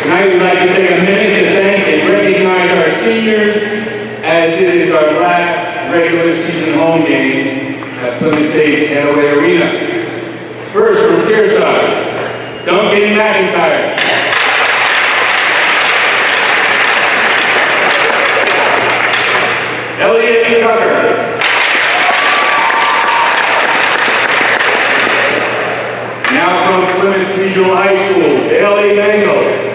Tonight we'd like to take a minute to thank and recognize our seniors as it is our last regular season home game at Plymouth State's Hathaway Arena. First from Kearsarge, Duncan McIntyre. Elliot Tucker. Now from Plymouth Regional High School, Bailey Mango.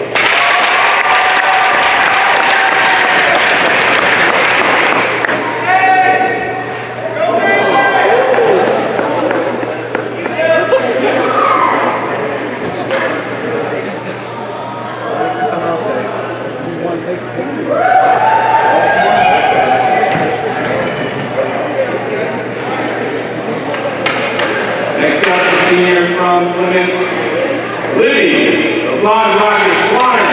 Next up, the senior from Plymouth, Libby, the blonde rocket Schwanner.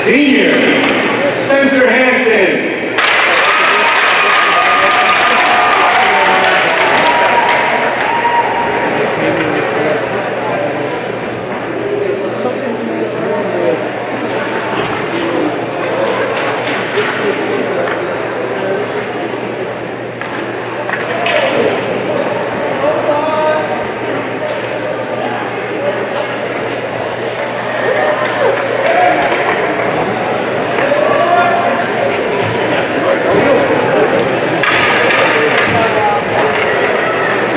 Senior, Spencer Hansen.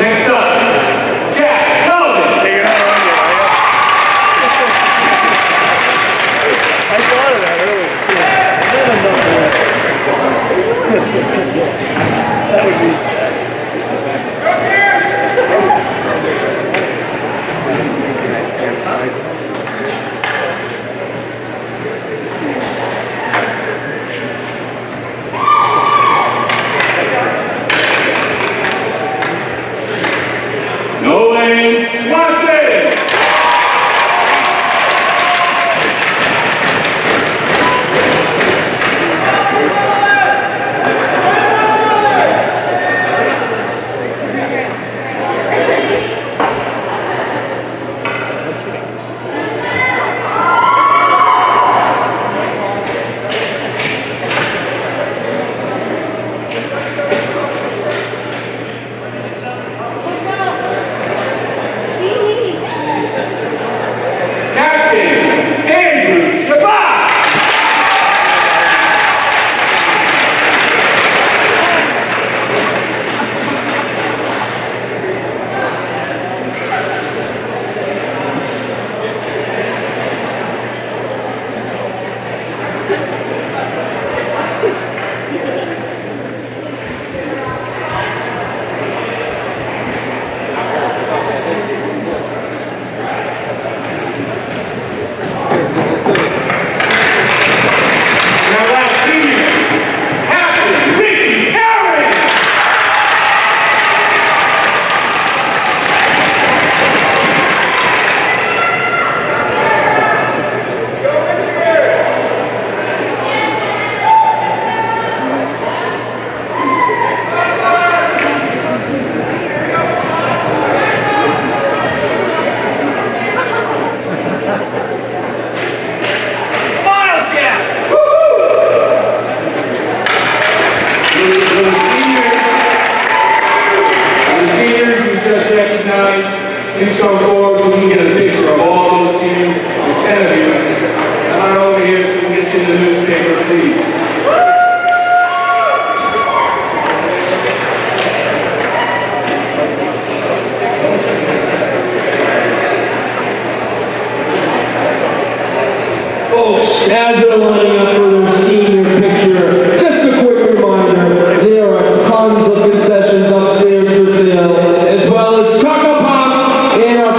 Next up, Jack Sullivan. I thought of that earlier, too. That would be... Nolan Swanson. Please come forward so we can get a picture of all those seniors. There's 10 of you. Come on over here so we can get you in the newspaper, please. Folks, as they're lining up for their senior picture, just a quick reminder, there are tons of concessions upstairs for sale, as well as chocolate pops and our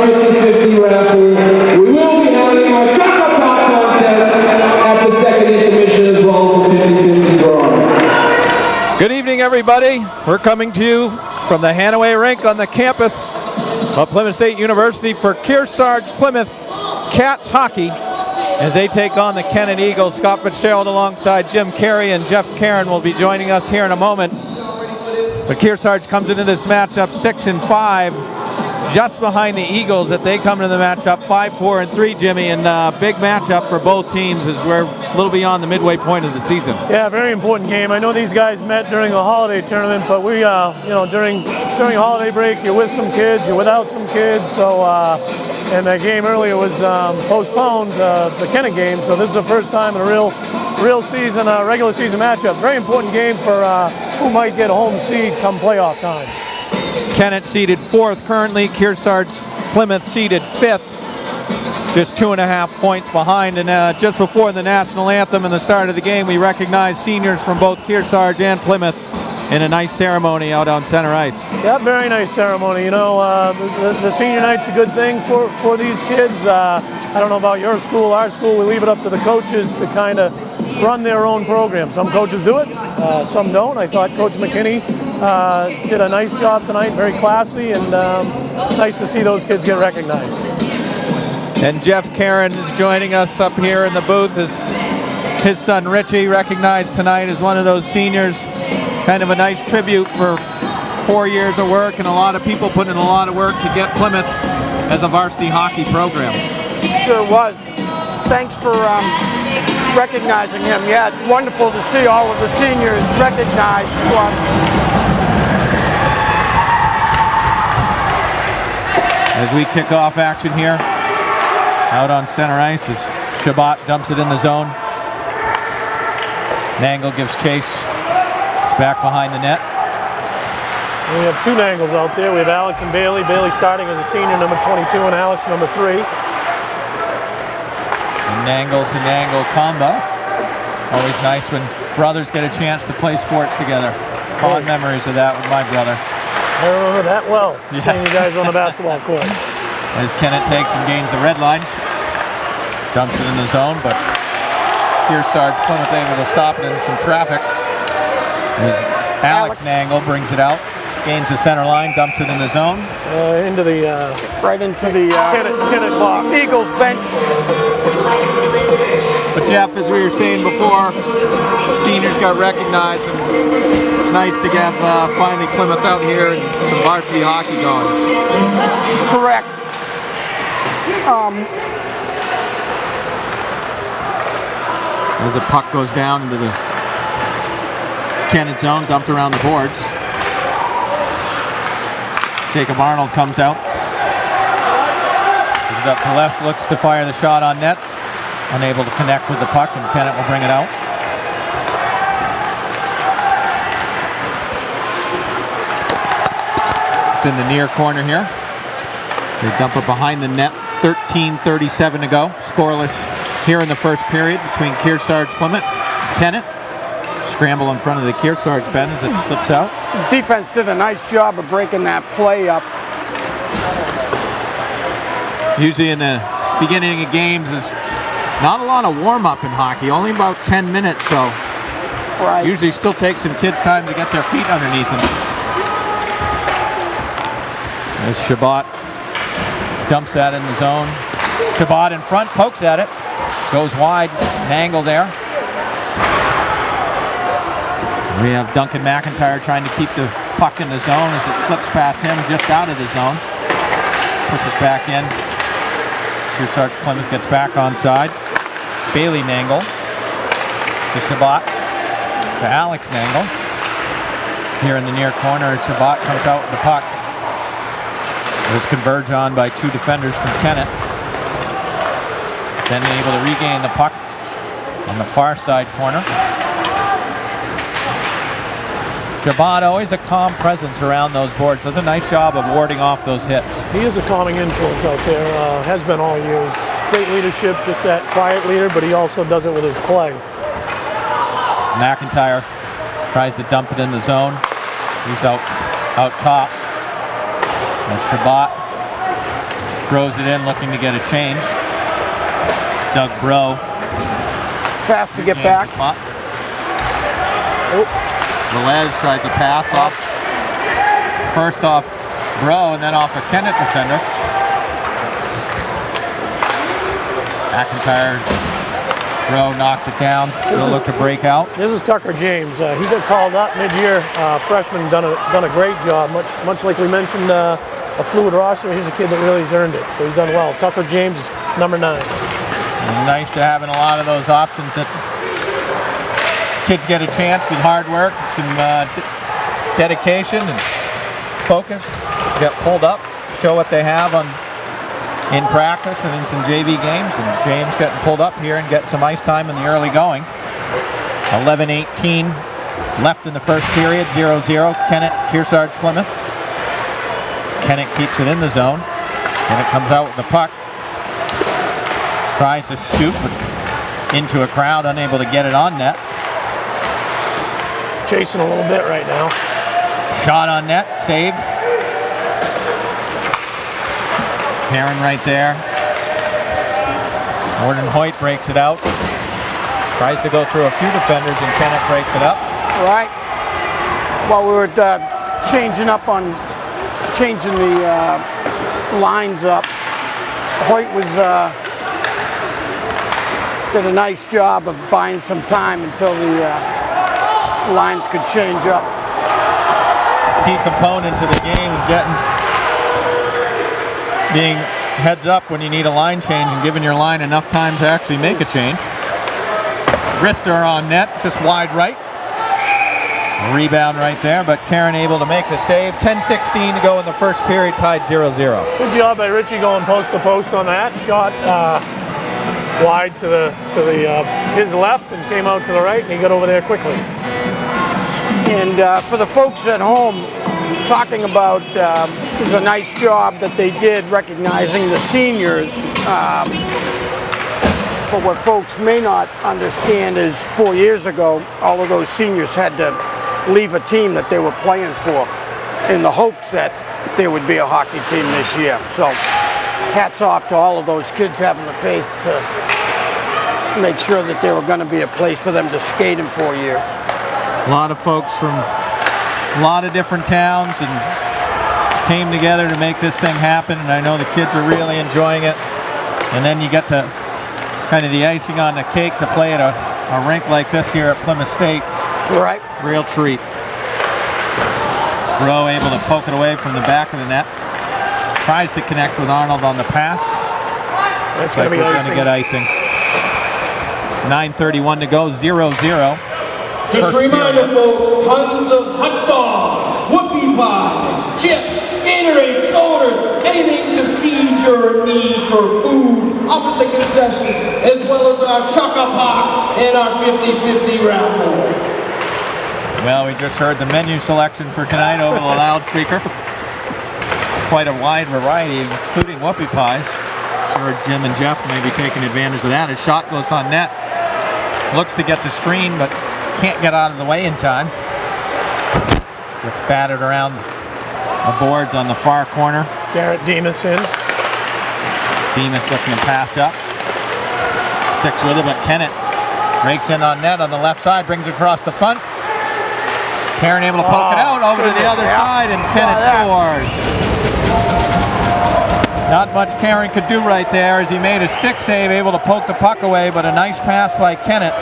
everybody. We're coming to you from the Hanaway Rink on the campus of Plymouth State University for Kearsarge Plymouth Cats Hockey as they take on the Kennett Eagles. Scott Fitzgerald alongside Jim Carey and Jeff Caron will be joining us here in a moment. But Kearsarge comes into this matchup 6-5. Just behind the Eagles that they come into the matchup 5-4-3, Jimmy, and big matchup for both teams as we're a little beyond the midway point of the season. Yeah, very important game. I know these guys met during the holiday tournament, but we, during holiday break, you're with some kids, you're without some kids. So, and that game earlier was postponed, the Kennett game. So this is the first time in a real season, regular season matchup. Very important game for who might get a home seed come playoff time. Kennett seeded 4th currently, Kearsarge Plymouth seeded 5th, just 2.5 points behind. And just before the national anthem and the start of the game, we recognized seniors from both Kearsarge and Plymouth in a nice ceremony out on center ice. Yeah, very nice ceremony. You know, the senior night's a good thing for these kids. I don't know about your school. Our school, we leave it up to the coaches to kind of run their own program. Some coaches do it, some don't. I thought Coach McKinney did a nice job tonight, very classy, and nice to see those kids get recognized. And Jeff Caron is joining us up here in the booth as his son Richie recognized tonight as one of those seniors. Kind of a nice tribute for 4 years of work, and a lot of people put in a lot of work to get Plymouth as a varsity hockey program. Sure was. Thanks for recognizing him. Yeah, it's wonderful to see all of the seniors recognized. As we kick off action here, out on center ice as Shabbat dumps it in the zone. Nangle gives chase. It's back behind the net. We have two Nangles out there. We have Alex and Bailey. Bailey starting as a senior, number 22, and Alex, number 3. And Nangle to Nangle combo. Always nice when brothers get a chance to play sports together. Fond memories of that with my brother. I remember that well, seeing you guys on the basketball court. As Kennett takes and gains the red line. Dumps it in the zone, but Kearsarge Plymouth able to stop it into some traffic. As Alex Nangle brings it out, gains the center line, dumps it in the zone. Into the right into the Kennett box. Eagles bench. But Jeff, as we were saying before, seniors got recognized, and it's nice to get finally Plymouth out here and some varsity hockey going. Correct. As the puck goes down into the Kennett zone, dumped around the boards. Jacob Arnold comes out. Gives it up to left, looks to fire the shot on net. Unable to connect with the puck, and Kennett will bring it out. It's in the near corner here. They dump it behind the net. 13:37 to go. Scoreless here in the first period between Kearsarge Plymouth and Kennett. Scramble in front of the Kearsarge bench as it slips out. Defense did a nice job of breaking that play up. Usually in the beginning of games is not a lot of warm-up in hockey, only about 10 minutes, so Right. usually still takes some kids time to get their feet underneath them. There's Shabbat, dumps that in the zone. Shabbat in front, pokes at it, goes wide, an angle there. We have Duncan McIntyre trying to keep the puck in the zone as it slips past him just out of the zone. Pushes back in. Kearsarge Plymouth gets back onside. Bailey Nangle to Shabbat to Alex Nangle. Here in the near corner, Shabbat comes out with the puck. It was converged on by two defenders from Kennett. Then able to regain the puck on the far side corner. Shabbat, always a calm presence around those boards. Does a nice job of warding off those hits. He is a calming influence out there, has been all years. Great leadership, just that quiet leader, but he also does it with his play. McIntyre tries to dump it in the zone. He's out top. And Shabbat throws it in, looking to get a change. Doug Bro. Fast to get back. Velez tries to pass off. First off Bro and then off a Kennett defender. McIntyre's Bro knocks it down. They'll look to break out. This is Tucker James. He got called up mid-year. Freshman done a great job. Much like we mentioned, a fluid roster. He's a kid that really has earned it. So he's done well. Tucker James, number 9. Nice to having a lot of those options that kids get a chance with hard work, and some dedication and focused, get pulled up, show what they have in practice and in some JV games. And James getting pulled up here and get some ice time in the early going. 11:18 left in the first period, 0-0. Kennett, Kearsarge, Plymouth. Kennett keeps it in the zone. Kennett comes out with the puck. Tries to shoot, but into a crowd, unable to get it on net. Chasing a little bit right now. Shot on net, save. Caron right there. Gordon Hoyt breaks it out. Tries to go through a few defenders and Kennett breaks it up. Right. While we were changing the lines up, Hoyt did a nice job of buying some time until the lines could change up. Key component to the game of being heads up when you need a line change and giving your line enough time to actually make a change. Wrister on net, just wide right. Rebound right there, but Caron able to make the save. 10:16 to go in the first period, tied 0-0. Good job by Richie going post to post on that. Shot wide to his left and came out to the right, and he got over there quickly. And for the folks at home, talking about it was a nice job that they did recognizing the seniors. But what folks may not understand is 4 years ago, all of those seniors had to leave a team that they were playing for in the hopes that there would be a hockey team this year. So hats off to all of those kids having the faith to make sure that there were going to be a place for them to skate in 4 years. A lot of folks from a lot of different towns and came together to make this thing happen, and I know the kids are really enjoying it. And then you get to kind of the icing on the cake to play at a rink like this here at Plymouth State. Right. Real treat. Bro able to poke it away from the back of the net. Tries to connect with Arnold on the pass. That's going to be going to get icing. 9:31 to go, 0-0. Just a reminder, folks, tons of hot dogs, whoopie pies, chips, Gatorade, sodas, anything to feed your need for food up at the concessions, as well as our Choco-Pops and our 50-50 raffle. Well, we just heard the menu selection for tonight over the loudspeaker. Quite a wide variety, including whoopie pies. Sure, Jim and Jeff may be taking advantage of that. His shot goes on net. Looks to get the screen, but can't get out of the way in time. Gets battered around the boards on the far corner. Garrett Demas in. Demas looking to pass up. Sticks with it, but Kennett breaks in on net on the left side, brings it across the front. Caron able to poke it out over to the other side, and Kennett scores. Not much Caron could do right there as he made a stick save, able to poke the puck away, but a nice pass by Kennett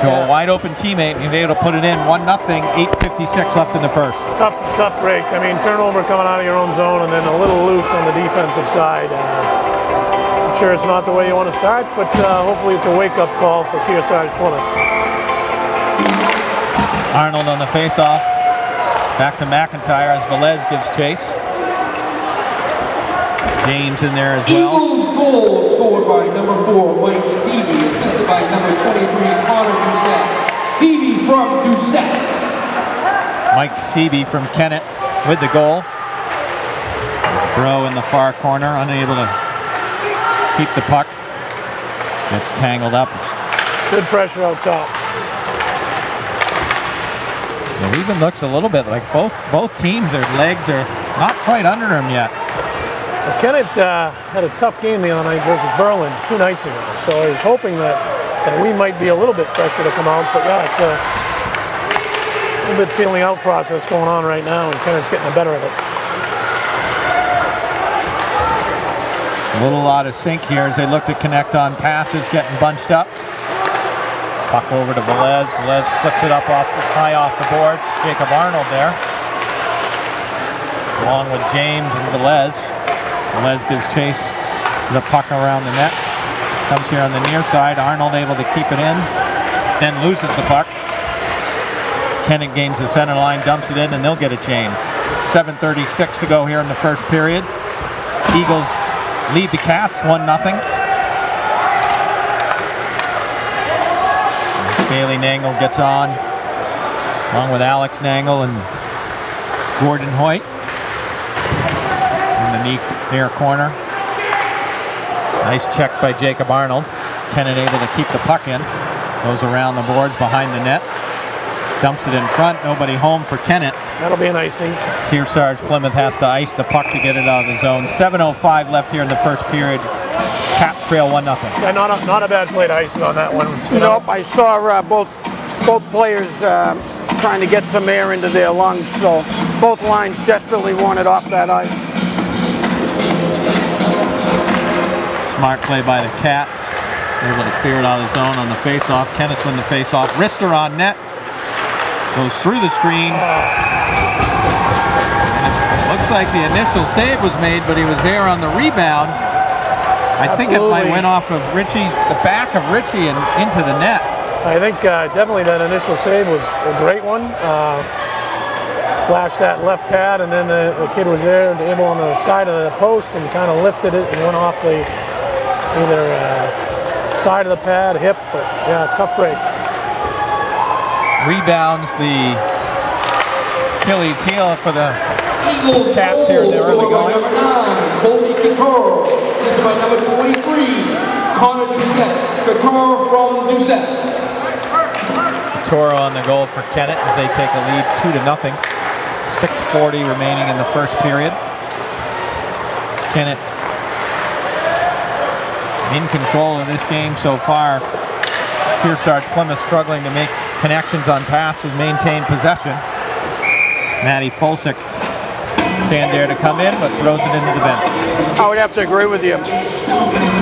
to a wide open teammate, and he's able to put it in 1-0, 8:56 left in the first. Tough break. I mean, turnover coming out of your own zone and then a little loose on the defensive side. I'm sure it's not the way you want to start, but hopefully it's a wake-up call for Kearsarge Plymouth. Arnold on the face-off. Back to McIntyre as Velez gives chase. James in there as well. Eagles goal scored by number 4, Mike Seavey, assisted by number 23, Connor Doucette. Seavey from Doucette. Mike Seavey from Kennett with the goal. There's Bro in the far corner, unable to keep the puck. Gets tangled up. Good pressure out top. It even looks a little bit like both teams, their legs are not quite under them yet. Well, Kennett had a tough game the other night versus Berlin 2 nights ago, so I was hoping that we might be a little bit fresher to come out. But yeah, it's little bit feeling out process going on right now, and Kennett's getting the better of it. A little out of sync here as they look to connect on passes, getting bunched up. Puck over to Velez. Velez flips it up high off the boards. Jacob Arnold there, along with James and Velez. Velez gives chase to the puck around the net. Comes here on the near side. Arnold able to keep it in, then loses the puck. Kennett gains the center line, dumps it in, and they'll get a change. 7:36 to go here in the first period. Eagles lead the Cats 1-0. Bailey Nangle gets on, along with Alex Nangle and Gordon Hoyt. In the near corner. Nice check by Jacob Arnold. Kennett able to keep the puck in. Goes around the boards behind the net. Dumps it in front. Nobody home for Kennett. That'll be an icing. Kearsarge Plymouth has to ice the puck to get it out of the zone. 7:05 left here in the first period. Cats trail 1-0. Yeah, not a bad play to icing on that one. Nope, I saw both players trying to get some air into their lungs, so both lines desperately wanted off that ice. Smart play by the Cats. Able to clear it out of the zone on the face-off. Kenneth win the face-off. Wrister on net. Goes through the screen. And it looks like the initial save was made, but he was there on the rebound. I think it might went off of the back of Richie and into the net. I think definitely that initial save was a great one. Flashed that left pad, and then the kid was there, able on the side of the post, and kind of lifted it and went off the either side of the pad, hip, but yeah, tough break. Rebounds the Achilles heel for the Eagles Cats here in the early going. Number 9, Colby Caron. Assisted by number 23, Connor Doucette. Caron from Doucette. Toro on the goal for Kennett as they take a lead 2-0. 6:40 remaining in the first period. Kennett in control of this game so far. Kearsarge Plymouth struggling to make connections on passes, maintain possession. Matty Folsick stand there to come in, but throws it into the bench. I would have to agree with you.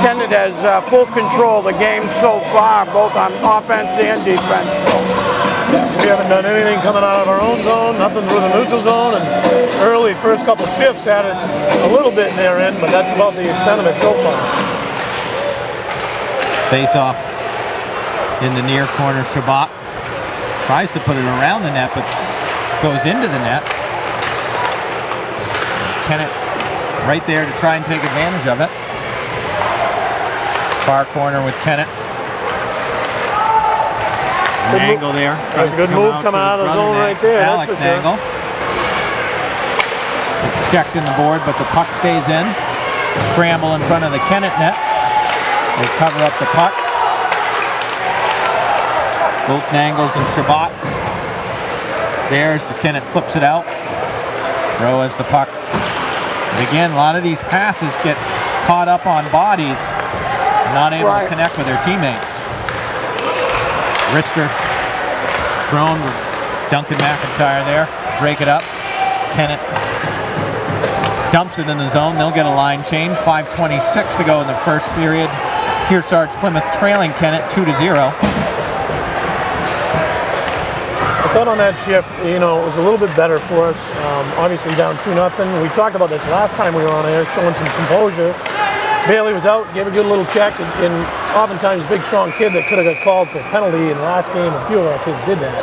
Kennett has full control of the game so far, both on offense and defense. We haven't done anything coming out of our own zone, nothing through the neutral zone, and early first couple shifts had it a little bit in their end, but that's about the extent of it so far. Face off in the near corner. Shabbat tries to put it around the net, but goes into the net. Kennett right there to try and take advantage of it. Far corner with Kennett. Nangle there. That's a good move coming out of the zone right there. Alex Nangle. It's checked in the board, but the puck stays in. Scramble in front of the Kennett net. They cover up the puck. Both Nangles and Shabbat. There's the Kennett flips it out. Rowe has the puck. And again, a lot of these passes get caught up on bodies, not able to connect with their teammates. Wrister thrown with Duncan McIntyre there. Break it up. Kennett dumps it in the zone. They'll get a line change. 5:26 to go in the first period. Kearsarge Plymouth trailing Kennett 2-0. I thought on that shift, it was a little bit better for us. Obviously down 2-0. We talked about this last time we were on air, showing some composure. Bailey was out, gave a good little check, and oftentimes big, strong kid that could have got called for a penalty in the last game. A few of our kids did that.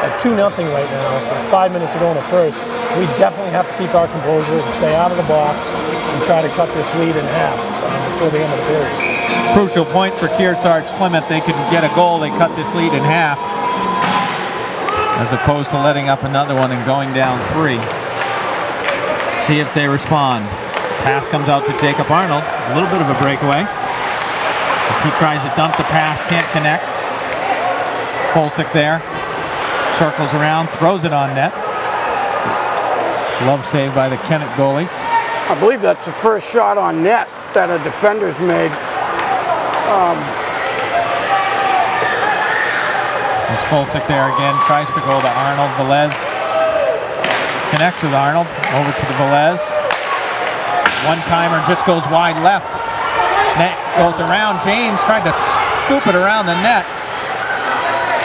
At 2-0 right now, with 5 minutes to go in the first, we definitely have to keep our composure and stay out of the box and try to cut this lead in half before the end of the period. Crucial point for Kearsarge Plymouth. They could get a goal. They cut this lead in half, as opposed to letting up another one and going down 3. See if they respond. Pass comes out to Jacob Arnold. A little bit of a breakaway as he tries to dump the pass, can't connect. Folsick there. Circles around, throws it on net. Glove save by the Kennett goalie. I believe that's the first shot on net that a defender's made. There's Fulsick there again, tries to go to Arnold. Velez connects with Arnold, over to the Velez. One-timer just goes wide left. Net goes around. James tried to scoop it around the net.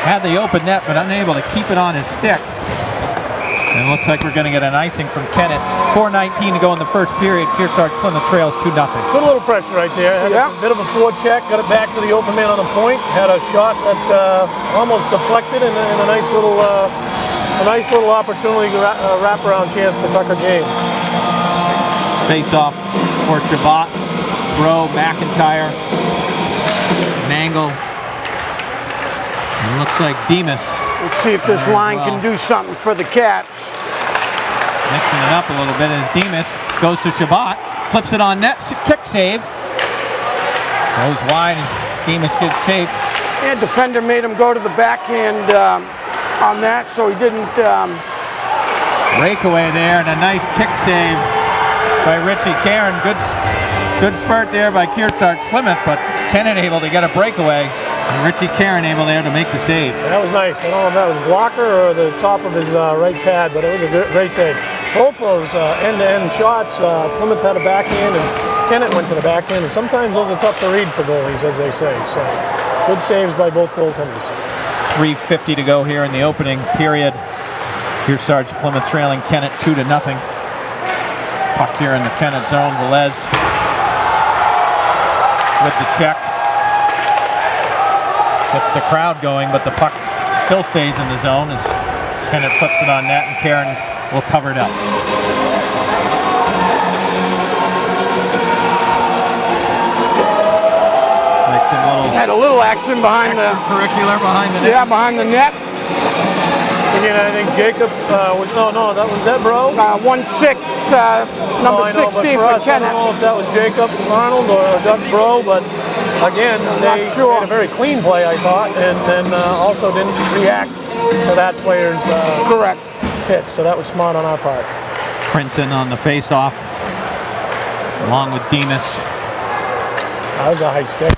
Had the open net, but unable to keep it on his stick. And it looks like we're going to get an icing from Kennett. 4:19 to go in the first period. Kearsarge Plymouth trails 2-0. Good little pressure right there. Had a bit of a forecheck, got it back to the open man on the point. Had a shot that almost deflected, and a nice little opportunity wraparound chance for Tucker James. Face off for Shabbat, Bro, McIntyre, Nangle. It looks like Demas. Let's see if this line can do something for the Cats. Mixing it up a little bit as Demas goes to Shabbat, flips it on net, kick save. Goes wide as Demas gets chafe. Yeah, defender made him go to the backhand on that, so he didn't. Breakaway there and a nice kick save by Richie Caron. Good spurt there by Kearsarge Plymouth, but Kennett able to get a breakaway. And Richie Caron able there to make the save. Yeah, that was nice. I don't know if that was blocker or the top of his right pad, but it was a great save. Both those end-to-end shots, Plymouth had a backhand and Kennett went to the backhand, and sometimes those are tough to read for goalies, as they say. So good saves by both goaltenders. 3:50 to go here in the opening period. Kearsarge Plymouth trailing Kennett 2-0. Puck here in the Kennett zone. Velez with the check. Gets the crowd going, but the puck still stays in the zone as Kennett flips it on net, and Caron will cover it up. Had a little action behind the curricular behind the net. Yeah, behind the net. Again, I think Jacob was that Bro? 1-6, number 16 for Kennett. I don't know if that was Jacob Arnold or Doug Bro, but again, they made a very clean play, I thought, and then also didn't react to that player's correct hit, so that was smart on our part. Princeton on the face-off, along with Demas. That was a high stick.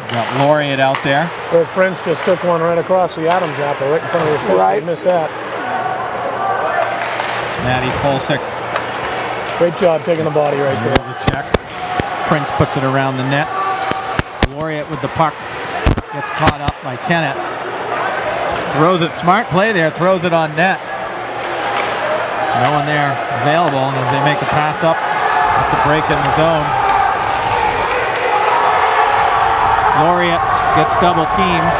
Got Laureate out there. Where Prince just took one right across the Adams apple, right in front of the fist. Right. He missed that. Matty Fulsick. Great job taking the body right there. The check. Prince puts it around the net. Laureate with the puck. Gets caught up by Kennett. Throws it. Smart play there. Throws it on net. No one there available as they make the pass up at the break in the zone. Laureate gets double teamed.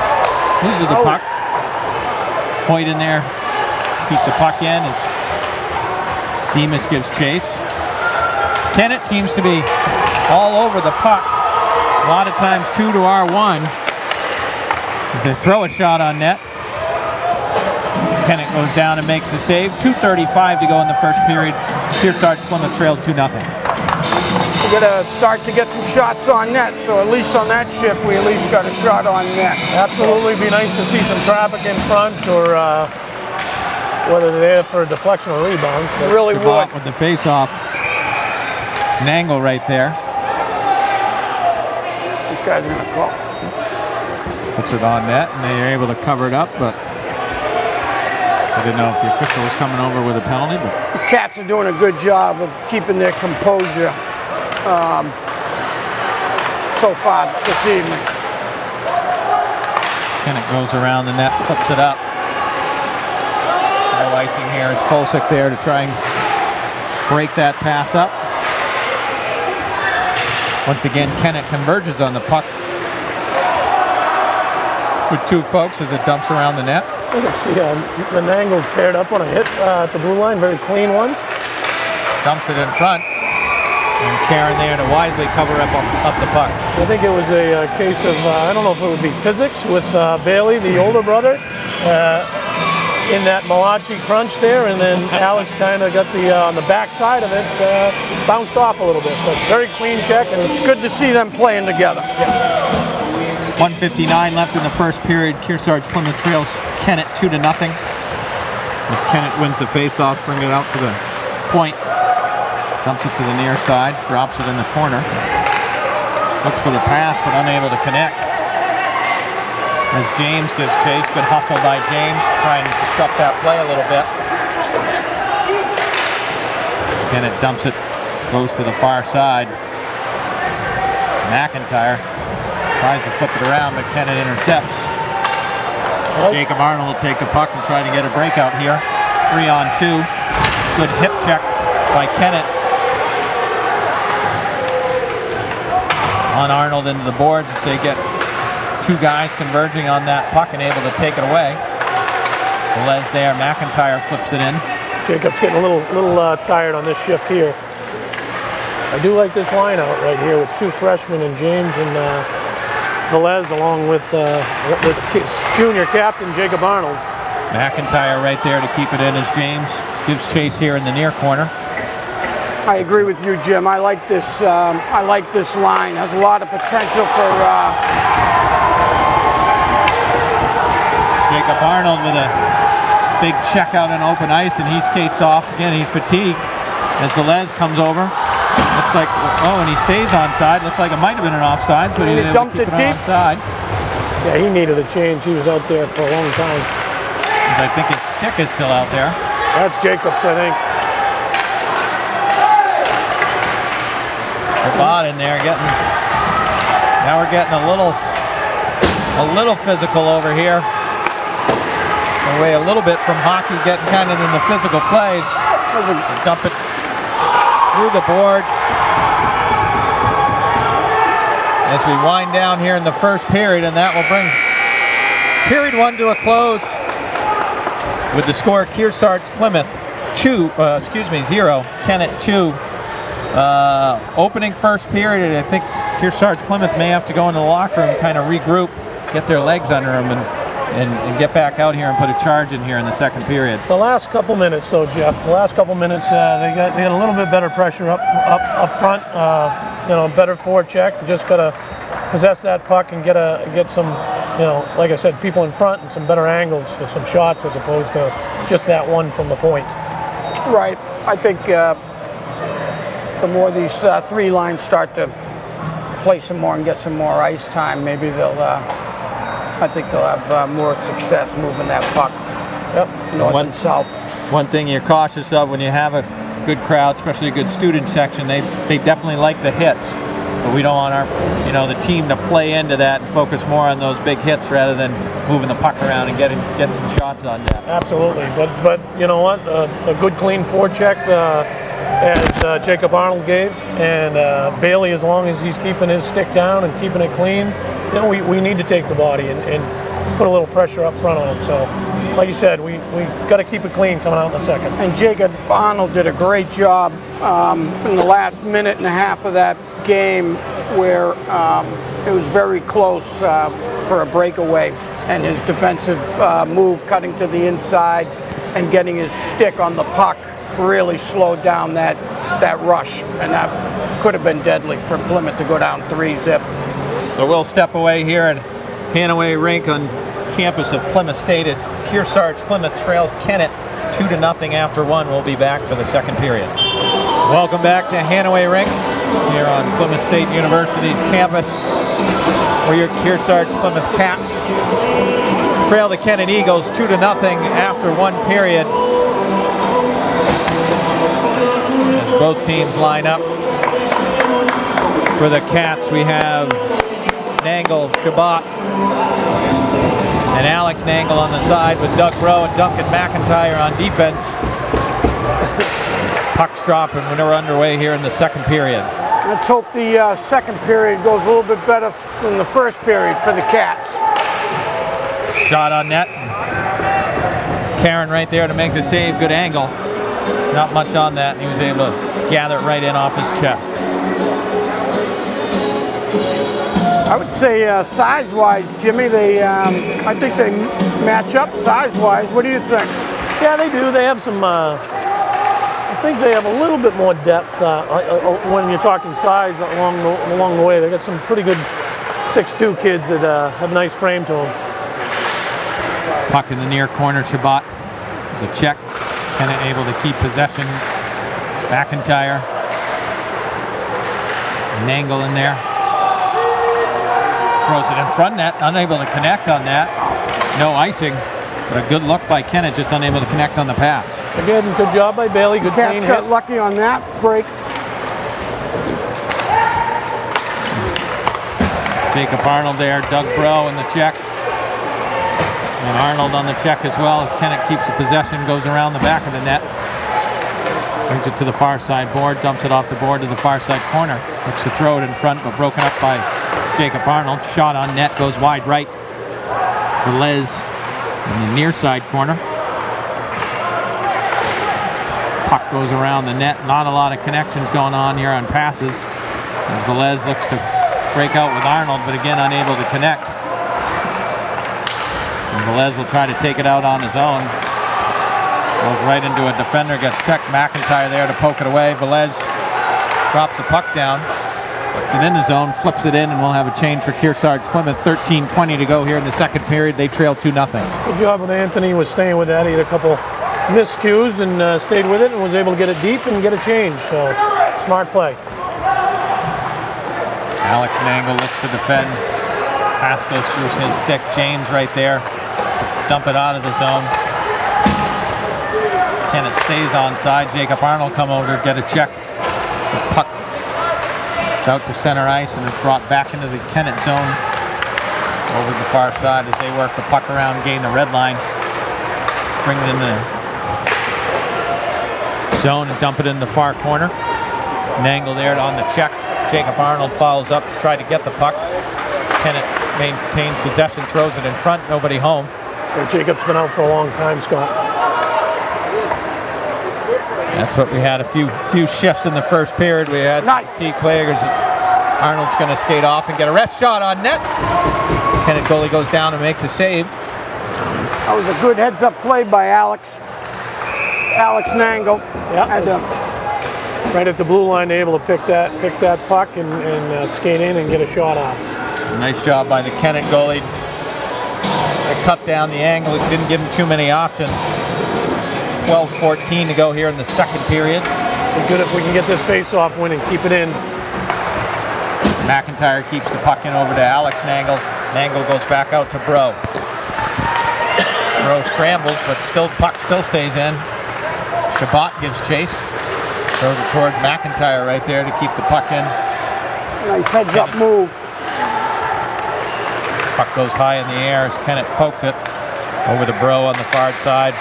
Loses the puck. Hoyt in there. Keep the puck in as Demas gives chase. Kennett seems to be all over the puck. A lot of times 2 to R1 as they throw a shot on net. Kennett goes down and makes a save. 2:35 to go in the first period. Kearsarge Plymouth trails 2-0. We're going to start to get some shots on net, so at least on that ship we at least got a shot on net. Absolutely, be nice to see some traffic in front, or whether they're there for a deflection or rebound. It really would. With the face-off. Nangle right there. These guys are going to call. Puts it on net, and they are able to cover it up, but I didn't know if the official was coming over with a penalty. But the Cats are doing a good job of keeping their composure so far this evening. Kennett goes around the net, flips it up. No icing here is Fulsick there to try and break that pass up. Once again, Kennett converges on the puck with 2 folks as it dumps around the net. You can see the Nangle's paired up on a hit at the blue line, very clean one. Dumps it in front. And Caron there to wisely cover up the puck. I think it was a case of, I don't know if it would be physics with Bailey, the older brother, in that Malachi crunch there, and then Alex kind of got the, on the back side of it, bounced off a little bit, but very clean check, and it's good to see them playing together. Yeah. 1:59 left in the first period. Kearsarge Plymouth trails Kennett 2-0. As Kennett wins the face-off, bring it out to the point. Dumps it to the near side, drops it in the corner. Looks for the pass, but unable to connect. as James gives chase. Good hustle by James, trying to disrupt that play a little bit. Kennett dumps it, goes to the far side. McIntyre tries to flip it around, but Kennett intercepts. Jacob Arnold will take the puck and try to get a breakout here. 3-on-2. Good hip check by Kennett. On Arnold into the boards as they get two guys converging on that puck and able to take it away. Les there, McIntyre flips it in. Jacob's getting a little tired on this shift here. I do like this line out right here with two freshmen and James and Velez along with junior captain Jacob Arnold. McIntyre right there to keep it in as James gives chase here in the near corner. I agree with you, Jim. I like this. I like this line. Has a lot of potential for. Jacob Arnold with a big check out on open ice, and he skates off again. He's fatigued as Velez comes over. Looks like, oh, and he stays onside. Looked like it might have been an offsides, but he was able to keep it onside. Yeah, he needed a change. He was out there for a long time. I think his stick is still out there. That's Jacobs, I think. Shabbat in there getting. Now we're getting a little physical over here. Away a little bit from hockey, getting kind of in the physical plays. Dump it through the boards. As we wind down here in the first period, and that will bring period 1 to a close with the score Kearsarge Plymouth 0, Kennett 2. Opening first period, I think Kearsarge Plymouth may have to go into the locker room, kind of regroup, get their legs under them, and get back out here and put a charge in here in the second period. The last couple minutes, though, Jeff. The last couple minutes, they got a little bit better pressure up front. Better forecheck. Just gotta possess that puck and get some, like I said, people in front and some better angles for some shots as opposed to just that one from the point. Right. I think the more these three lines start to play some more and get some more ice time, maybe I think they'll have more success moving that puck. Yep. North and south. One thing you're cautious of when you have a good crowd, especially a good student section, they definitely like the hits. But we don't want the team to play into that and focus more on those big hits rather than moving the puck around and getting some shots on net. Absolutely. But you know what? A good clean forecheck as Jacob Arnold gave, and Bailey, as long as he's keeping his stick down and keeping it clean, we need to take the body and put a little pressure up front on him. So, like you said, we got to keep it clean coming out in the second. And Jacob Arnold did a great job in the last minute and a half of that game where it was very close for a breakaway, and his defensive move cutting to the inside and getting his stick on the puck really slowed down that rush, and that could have been deadly for Plymouth to go down 3-0. So we'll step away here at Hanaway Rink on campus of Plymouth State as Kearsarge Plymouth trails Kennett 2-0 after 1. We'll be back for the second period. Welcome back to Hanaway Rink here on Plymouth State University's campus, where your Kearsarge Plymouth Cats trail the Kennett Eagles 2-0 after 1 period. As both teams line up for the Cats, we have Nangle, Shabbat, and Alex Nangle on the side with Doug Rowe and Duncan McIntyre on defense. Puck's dropping when we're underway here in the second period. Let's hope the second period goes a little bit better than the first period for the Cats. Shot on net. Caron right there to make the save. Good angle. Not much on that. He was able to gather it right in off his chest. I would say size-wise, Jimmy, I think they match up size-wise. What do you think? Yeah, they do. They have some. I think they have a little bit more depth when you're talking size along the way. They got some pretty good 6'2" kids that have nice frame to them. Puck in the near corner. Shabbat. There's a check. Kennett able to keep possession. McIntyre. Nangle in there. throws it in front net, unable to connect on that. No icing, but a good look by Kennett, just unable to connect on the pass. Again, good job by Bailey. Good clean Cats hit. got lucky on that break. Jacob Arnold there, Doug Bro in the check. And Arnold on the check as well as Kennett keeps the possession, goes around the back of the net. Brings it to the far side board, dumps it off the board to the far side corner. Looks to throw it in front, but broken up by Jacob Arnold. Shot on net, goes wide right. Velez in the near side corner. Puck goes around the net. Not a lot of connections going on here on passes. As Velez looks to break out with Arnold, but again unable to connect. And Velez will try to take it out on his own. Goes right into a defender, gets checked. McIntyre there to poke it away. Velez drops the puck down, puts it in the zone, flips it in, and we'll have a change for Kearsarge Plymouth. 13:20 to go here in the second period. They trail 2-0. Good job with Anthony, was staying with that. He had a couple miscues and stayed with it and was able to get it deep and get a change. So smart play. Alex Nangle looks to defend. Pass goes through his stick. James right there to dump it out of the zone. Kennett stays onside. Jacob Arnold come over, get a check. The puck out to center ice and is brought back into the Kennett zone over the far side as they work the puck around, gain the red line, bring it in the zone and dump it in the far corner. Nangle there on the check. Jacob Arnold follows up to try to get the puck. Kennett maintains possession, throws it in front, nobody home. So Jacob's been out for a long time, Scott. That's what we had, a few shifts in the first period. We had T. Claggers. Arnold's going to skate off and get a rest shot on net. Kennett goalie goes down and makes a save. That was a good heads-up play by Alex Nangle. Yeah, right at the blue line, able to pick that puck and skate in and get a shot off. Nice job by the Kennett goalie. They cut down the angle. It didn't give him too many options. 12:14 to go here in the second period. Be good if we can get this face-off win and keep it in. McIntyre keeps the puck in over to Alex Nangle. Nangle goes back out to Bro. Bro scrambles, but puck still stays in. Shabbat gives chase. Throws it towards McIntyre right there to keep the puck in. Nice heads-up move. Puck goes high in the air as Kennett pokes it over to Bro on the far side.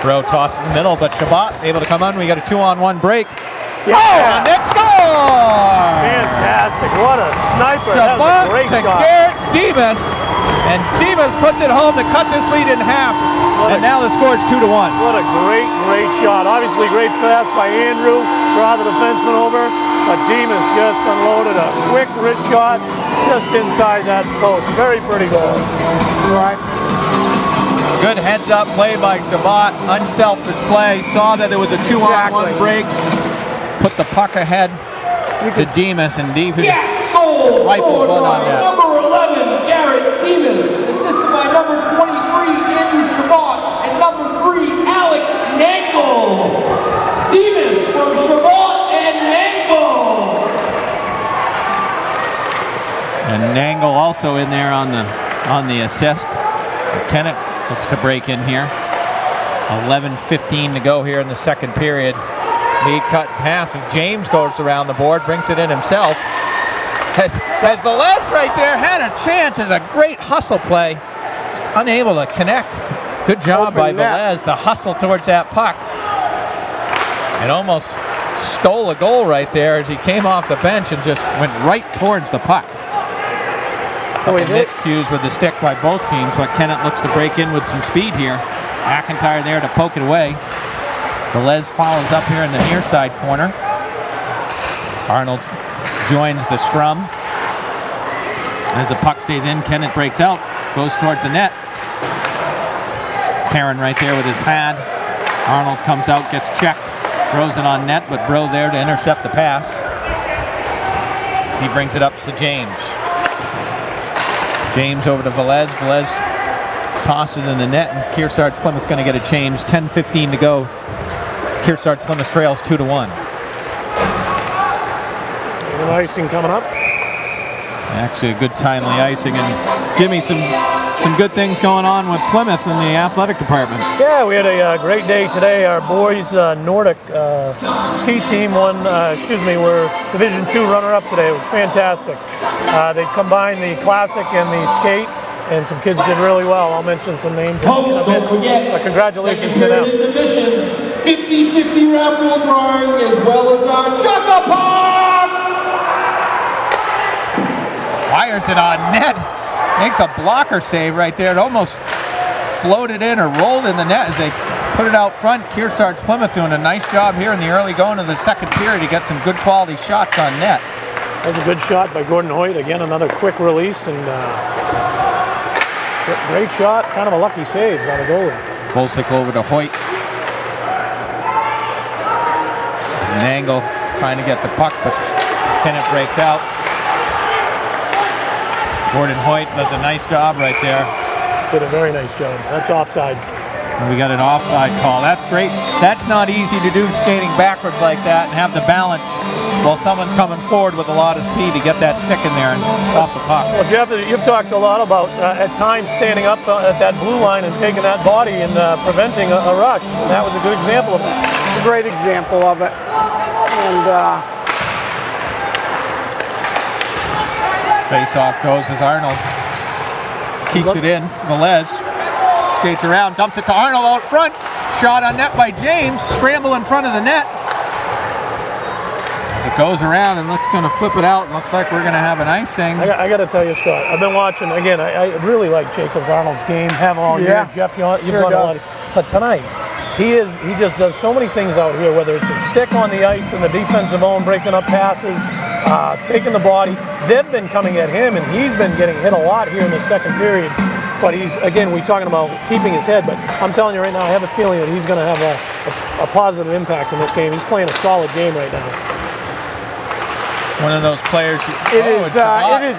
Bro toss in the middle, but Shabbat able to come on. We got a 2-on-1 break. Yeah. Oh, and it scores! Fantastic. What a sniper. That was a Shabbat great to shot. Garrett Demas. And Demas puts it home to cut this lead in half. And now the score is 2-1. What a great shot. Obviously great pass by Andrew. Brought the defenseman over. But Demas just unloaded a quick wrist shot just inside that post. Very pretty goal. Right. Good heads-up play by Shabbat. Unselfish play. Saw that it was a 2-on-1 break. Put the puck ahead to Demas, and Demas Goal rifles one on that. number 11, Garrett Demas, assisted by number 23, Andrew Shabbat, and number 3, Alex Nangle. Demas from Shabbat and Nangle. And Nangle also in there on the assist. Kennett looks to break in here. 11:15 to go here in the second period. Lead cut in half. James goes around the board, brings it in himself. As Velez right there had a chance, as a great hustle play. Just unable to connect. Good job by Velez to hustle towards that puck. And almost stole a goal right there as he came off the bench and just went right towards the puck. Miscues with the stick by both teams, but Kennett looks to break in with some speed here. McIntyre there to poke it away. Velez follows up here in the near side corner. Arnold joins the scrum. As the puck stays in, Kennett breaks out, goes towards the net. Caron right there with his pad. Arnold comes out, gets checked, throws it on net, but Bro there to intercept the pass. As he brings it up to James. James over to Velez. Velez tosses in the net, and Kearsarge Plymouth's going to get a change. 10:15 to go. Kearsarge Plymouth trails 2-1. Icing coming up. Actually, a good timely icing. And Jimmy, some good things going on with Plymouth in the athletic department. Yeah, we had a great day today. Our boys Nordic ski team were Division II runner-up today. It was fantastic. They combined the classic and the skate, and some kids did really well. I'll mention some names in a Folks, bit. don't forget, But congratulations to second them. period intermission, 50-50 raffle drawing, as well as our Chaka Pop! Fires it on net. Makes a blocker save right there. It almost floated in or rolled in the net as they put it out front. Kearsarge Plymouth doing a nice job here in the early going of the second period to get some good quality shots on net. That was a good shot by Gordon Hoyt. Again, another quick release and great shot. Kind of a lucky save by the goalie. Full stick over to Hoyt. An angle trying to get the puck, but Kennett breaks out. Gordon Hoyt does a nice job right there. Did a very nice job. That's offsides. And we got an offside call. That's great. That's not easy to do, skating backwards like that and have the balance while someone's coming forward with a lot of speed to get that stick in there and stop the puck. Well, Jeff, you've talked a lot about at times standing up at that blue line and taking that body and preventing a rush. And that was a good example of that. It's a great example of it. And Face-off goes as Arnold keeps it in. Velez skates around, dumps it to Arnold out front. Shot on net by James. Scramble in front of the net. As it goes around and looks going to flip it out. Looks like we're going to have an icing. I got to tell you, Scott, I've been watching, again, I really like Jacob Arnold's game. Have all year. Jeff, you've done a lot. But tonight, he just does so many things out here, whether it's a stick on the ice in the defensive zone, breaking up passes, taking the body. They've been coming at him, and he's been getting hit a lot here in the second period. But he's, again, we're talking about keeping his head, but I'm telling you right now, I have a feeling that he's going to have a positive impact in this game. He's playing a solid game right now. One of those players. it is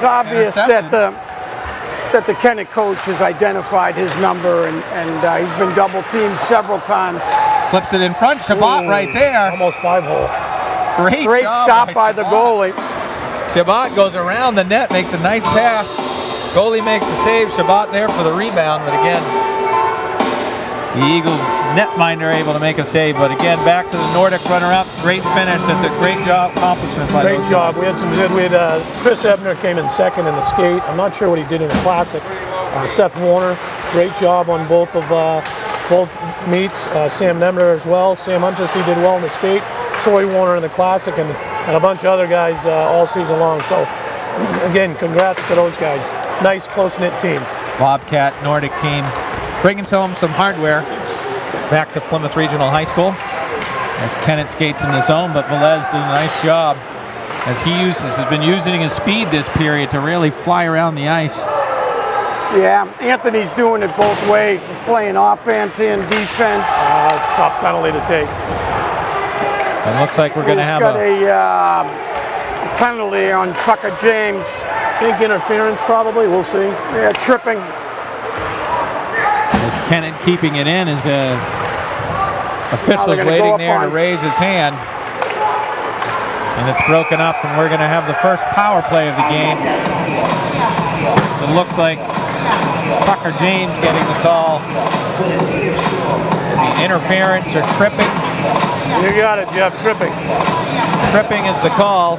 obvious that the Kennett coach has identified his number, and he's been double teamed several times. Flips it in front. Shabbat right there. Almost 5-hole. Great stop by the goalie. Shabbat goes around the net, makes a nice pass. Goalie makes a save. Shabbat there for the rebound, but again, the Eagle netminder able to make a save. But again, back to the Nordic runner-up. Great finish. That's a great job, accomplishment by Great those job. guys. We had some good. We had Chris Ebner came in second in the skate. I'm not sure what he did in the classic. Seth Warner, great job on both meets. Sam Nemner as well. Sam Huntersey did well in the skate. Troy Warner in the classic, and a bunch of other guys all season long. So again, congrats to those guys. Nice close-knit team. Bobcat Nordic team bringing home some hardware back to Plymouth Regional High School as Kennett skates in the zone, but Velez did a nice job as has been using his speed this period to really fly around the ice. Yeah, Anthony's doing it both ways. He's playing offense and defense. It's a tough penalty to take. It looks like we're going to have a penalty on Tucker James. I think interference probably. We'll see. Yeah, tripping. As Kennett keeping it in, as the official's waiting there to raise his hand. And it's broken up, and we're going to have the first power play of the game. It looks like Tucker James getting the call. The interference or tripping. You got it, Jeff. Tripping. Tripping is the call.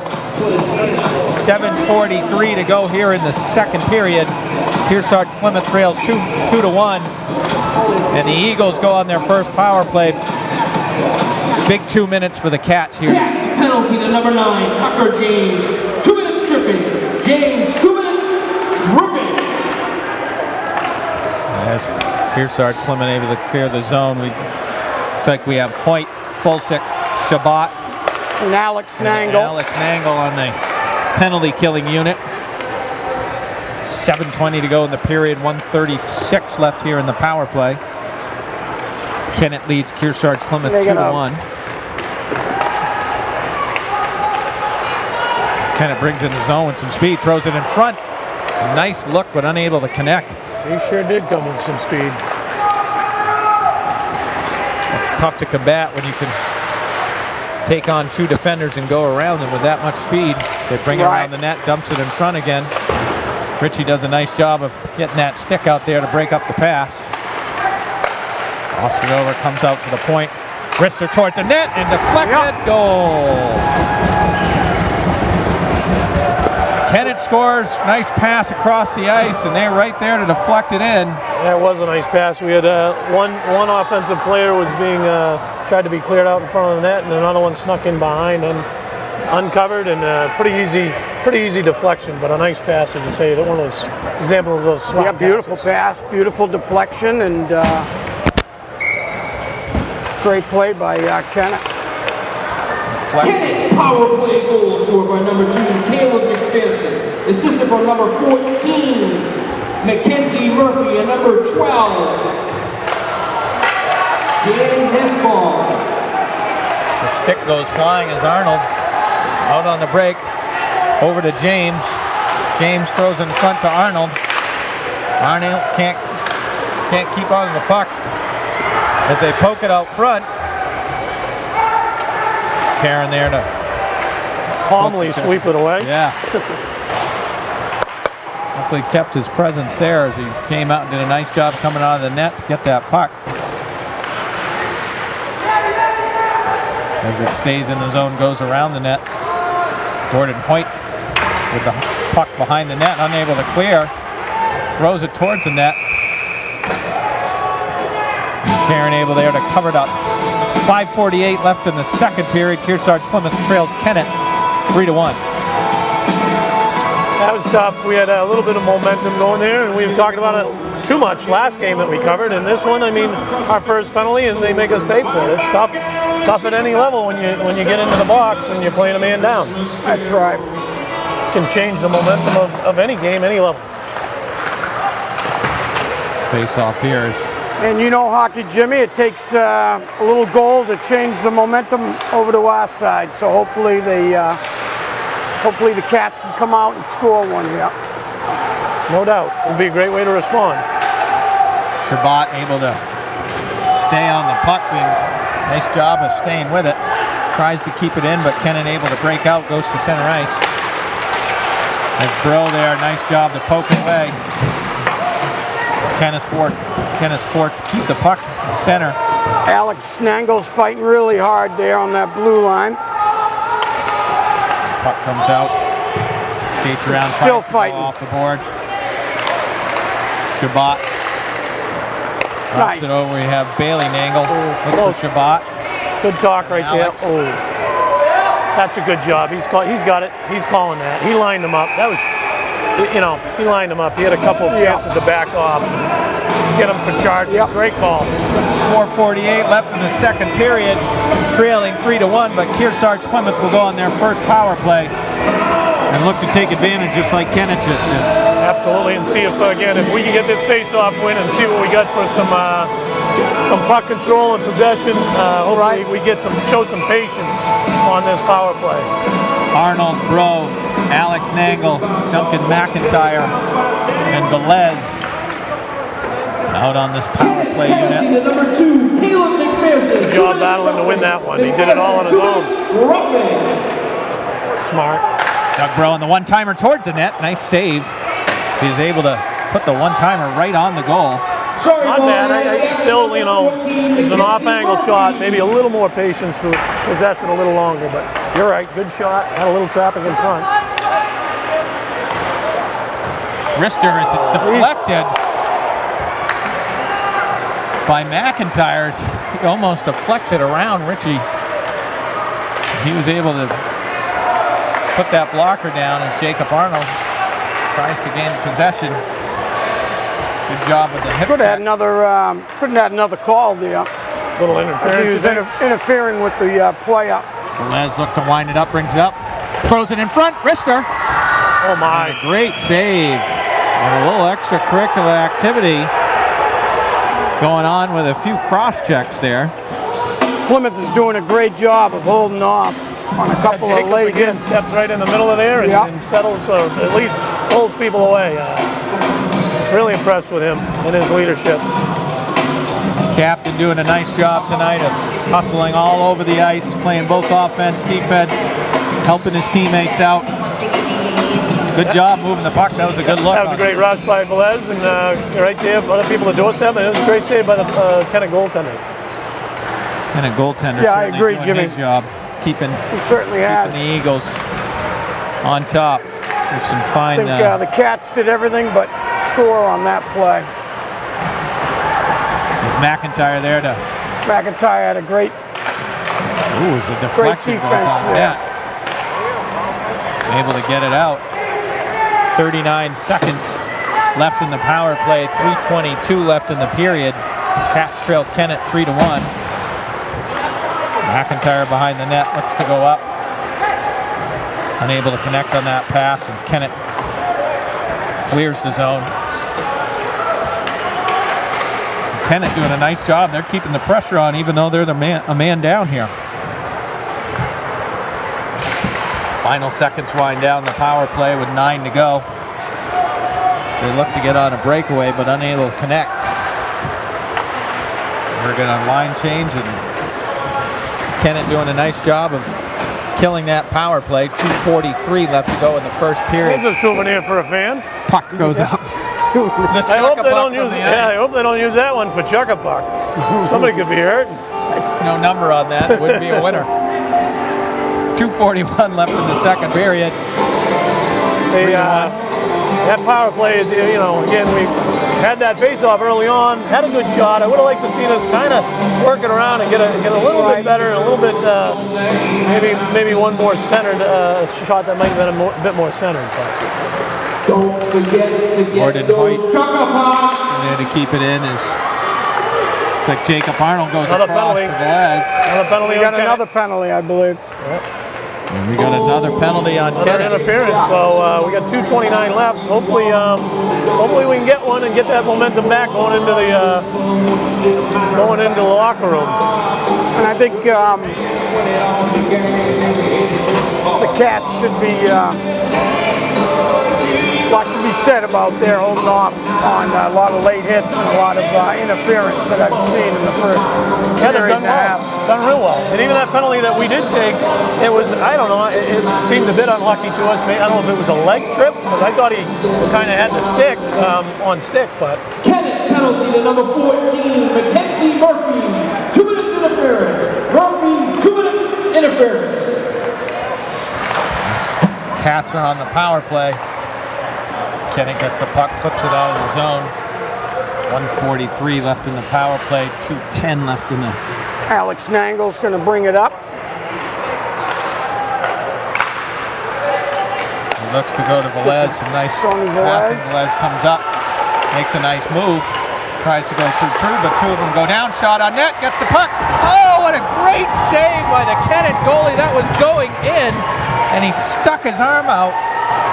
7:43 to go here in the second period. Kearsarge Plymouth trails 2-1. And the Eagles go on their first power play. Big 2 minutes for the Cats here. Cats penalty to number 9, Tucker James. 2 minutes tripping. James, 2 minutes tripping. As Kearsarge Plymouth able to clear the zone. Looks like we have Hoyt, Fulsick, Shabbat, And Alex Nangle. Alex Nangle on the penalty killing unit. 7:20 to go in the period. 1:36 left here in the power play. Kennett leads Kearsarge Plymouth 2-1. As Kennett brings in the zone with some speed, throws it in front. Nice look, but unable to connect. He sure did come with some speed. It's tough to combat when you can take on 2 defenders and go around them with that much speed. So they bring it around the net, dumps it in front again. Richie does a nice job of getting that stick out there to break up the pass. Toss it over, comes out to the point. Wrister towards the net and deflected. Goal. Kennett scores. Nice pass across the ice, and they're right there to deflect it in. That was a nice pass. We had one offensive player was being tried to be cleared out in front of the net, and another one snuck in behind and uncovered, and pretty easy deflection, but a nice pass, as you say. That one of those examples of those slap beautiful passes. pass, beautiful deflection, and great play by Kennett. Kennett, power play goal scored by number 2, Caleb McPherson. Assisted from number 14, Mackenzie Murphy, and number 12, Dan Nesbaum. The stick goes flying as Arnold out on the break. Over to James. James throws in front to Arnold. Arnold can't keep on the puck as they poke it out front. It's Caron there to calmly sweep it away. Yeah. Hopefully kept his presence there as he came out and did a nice job coming out of the net to get that puck. As it stays in the zone, goes around the net. Gordon Hoyt with the puck behind the net, unable to clear. Throws it towards the net. Caron able there to cover it up. 5:48 left in the second period. Kearsarge Plymouth trails Kennett 3-1. That was tough. We had a little bit of momentum going there, and we've talked about it too much last game that we covered. And this one, I mean, our first penalty, and they make us pay for it. It's tough at any level when you get into the box and you're playing a man down. That's right. Can change the momentum of any game, any level. Face off here is. And you know hockey, Jimmy, it takes a little goal to change the momentum over to our side. So hopefully the Cats can come out and score one here. No doubt. It would be a great way to respond. Shabbat able to stay on the puck. Nice job of staying with it. Tries to keep it in, but Kennett able to break out, goes to center ice. There's Bro there, nice job to poke it away. Kenneth's fort to keep the puck in center. Alex Snangle's fighting really hard there on that blue line. Puck comes out, skates around, still fighting off the board. Shabbat. Drops it over. We have Bailey Nangle. Looks for Shabbat. Good talk right Alex. there. Oh, that's a good job. He's got it. He's calling that. He lined him up. That was, he lined him up. He had a couple of chances to back off, get him for charges. Great call. 4:48 left in the second period, trailing 3-1. But Kearsarge Plymouth will go on their first power play and look to take advantage, just like Kennett did. Absolutely, and see if we can get this face-off win and see what we got for some puck control and possession. Hopefully we get show some patience on this power play. Arnold, Bro, Alex Nangle, Duncan McIntyre, and Velez out on this power play unit. Number 2, Caleb McPherson. Good job battling to win that one. He did it all on his own. Smart. Doug Bro on the one-timer towards the net. Nice save. So he's able to put the one-timer right on the goal. Not bad. I still, it's an off-angle shot. Maybe a little more patience to possess it a little longer. But you're right. Good shot. Had a little traffic in front. Wrister as it's deflected by McIntyre. He almost deflects it around Richie. He was able to put that blocker down as Jacob Arnold tries to gain possession. Good job with the hip Could have check. another call there. Little interference. He was interfering with the player. Les looked to wind it up, brings it up, throws it in front. Wrister. Oh my! And a great save. And a little extracurricular activity going on with a few cross checks there. Plymouth is doing a great job of holding off on a couple of late hits. Steps right in the middle of there and settles, at least pulls people away. Really impressed with him and his leadership. Captain doing a nice job tonight of hustling all over the ice, playing both offense, defense, helping his teammates out. Good job moving the puck. That was a good look. That was a great rush by Velez, and right there for other people to doorstep. And it was a great save by the Kennett goaltender. And a goaltender. Yeah, I agree, doing Jimmy. His job, keeping He certainly has. the Eagles on top with some fine. I think the Cats did everything but score on that play. McIntyre there to. McIntyre had a great Ooh, it was a deflection goes defense on there. net. Able to get it out. 39 seconds left in the power play. 3:22 left in the period. Cats trailed Kennett 3-1. McIntyre behind the net, looks to go up. Unable to connect on that pass, and Kennett clears the zone. Kennett doing a nice job. They're keeping the pressure on, even though they're a man down here. Final seconds wind down the power play with 9 to go. They look to get on a breakaway, but unable to connect. We're going to line change, and Kennett doing a nice job of killing that power play. 2:43 left to go in the first period. It's a souvenir for a fan. Puck goes up. I hope they don't use. Yeah, I hope they don't use that one for chuck a puck. Somebody could be hurt. No number on that. It wouldn't be a winner. 2:41 left in the second period. That power play, you know, again, we had that face-off early on, had a good shot. I would have liked to see us kind of working around and get a little bit better, and a little bit, maybe one more centered shot that might have been a bit more centered. Don't forget to get those chucker pucks. There to keep it in is. It's like Jacob Arnold goes Another across penalty. to Velez. Another penalty. We got another penalty, I believe. And we got another penalty on Another Kennett. interference. So we got 2:29 left. Hopefully, hopefully we can get one and get that momentum back going into the locker rooms. And I think the Cats should be. What should be said about their holding off on a lot of late hits and a lot of interference that I've seen in the first Yeah, they've period done and a half. well. Done real well. And even that penalty that we did take, it was, I don't know, it seemed a bit unlucky to us. I don't know if it was a leg trip, because I thought he kind of had the stick on stick, but. Kennett penalty to number 14, Mackenzie Murphy. 2 minutes interference. Murphy, 2 minutes interference. Cats are on the power play. Kennett gets the puck, flips it out of the zone. 1:43 left in the power play, 2:10 left in the. Alex Nangle's going to bring it up. He looks to go to Velez, some nice Tony Velez. passing. Velez comes up, makes a nice move, tries to go through two, but two of them go down. Shot on net, gets the puck. Oh, what a great save by the Kennett goalie. That was going in, and he stuck his arm out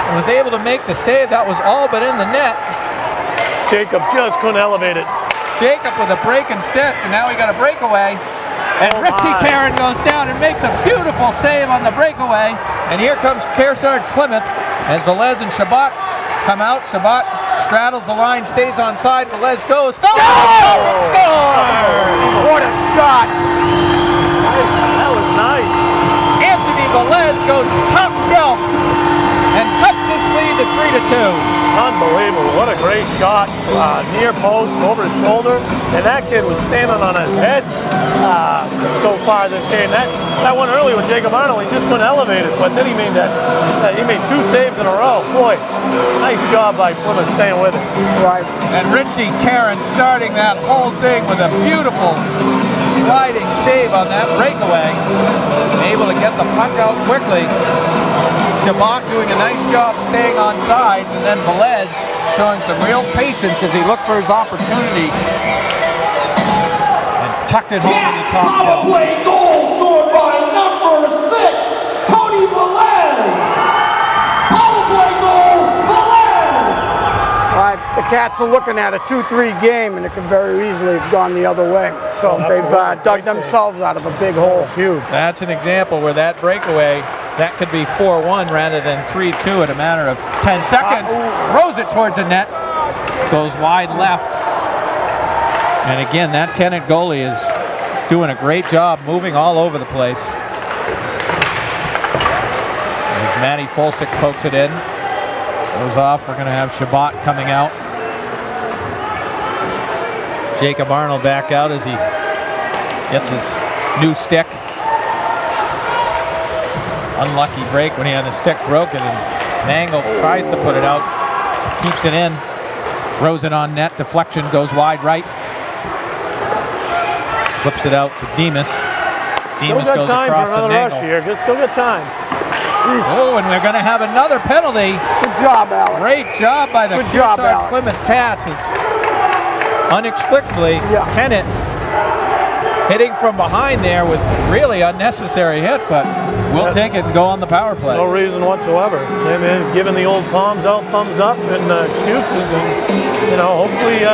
and was able to make the save. That was all but in the net. Jacob just couldn't elevate it. Jacob with a break and stick, and now we got a breakaway. And Richie Caron goes down and makes a beautiful save on the breakaway. And here comes Kearsarge Plymouth as Velez and Shabbat come out. Shabbat straddles the line, stays on side. Velez goes. Oh! Score! What a shot! That was nice. Anthony Velez goes top shelf and cuts his lead to 3-2. Unbelievable. What a great shot. Near post, over his shoulder. And that kid was standing on his head so far this game. That one earlier with Jacob Arnold, he just couldn't elevate it. But then he made he made 2 saves in a row. Boy, nice job by Plymouth staying with it. Right. And Richie Caron starting that whole thing with a beautiful sliding save on that breakaway. Able to get the puck out quickly. Shabbat doing a nice job staying on sides, and then Velez showing some real patience as he looked for his opportunity and tucked it home in the top Power shelf. play goal scored by number 6, Tony Velez. Power play goal, Velez. Right. The Cats are looking at a 2-3 game, and it could very easily have gone the other way. So they've dug themselves out of a big hole. It's huge. That's an example where that breakaway, that could be 4-1 rather than 3-2 in a matter of 10 seconds. Throws it towards the net. Goes wide left. And again, that Kennett goalie is doing a great job moving all over the place. As Matty Folsick pokes it in. Goes off. We're going to have Shabbat coming out. Jacob Arnold back out as he gets his new stick. Unlucky break when he had the stick broken, and Mangle tries to put it out. Keeps it in. Throws it on net. Deflection goes wide right. Flips it out to Demas. Demas goes across the Mangle. Still got time. Oh, and we're going to have another penalty. Good job, Alex. Great job by the Kearsarge Plymouth Cats. Inexplicably, Kennett hitting from behind there with really unnecessary hit, but we'll take it and go on the power play. No reason whatsoever. I mean, giving the old palms out, thumbs up, and excuses, and hopefully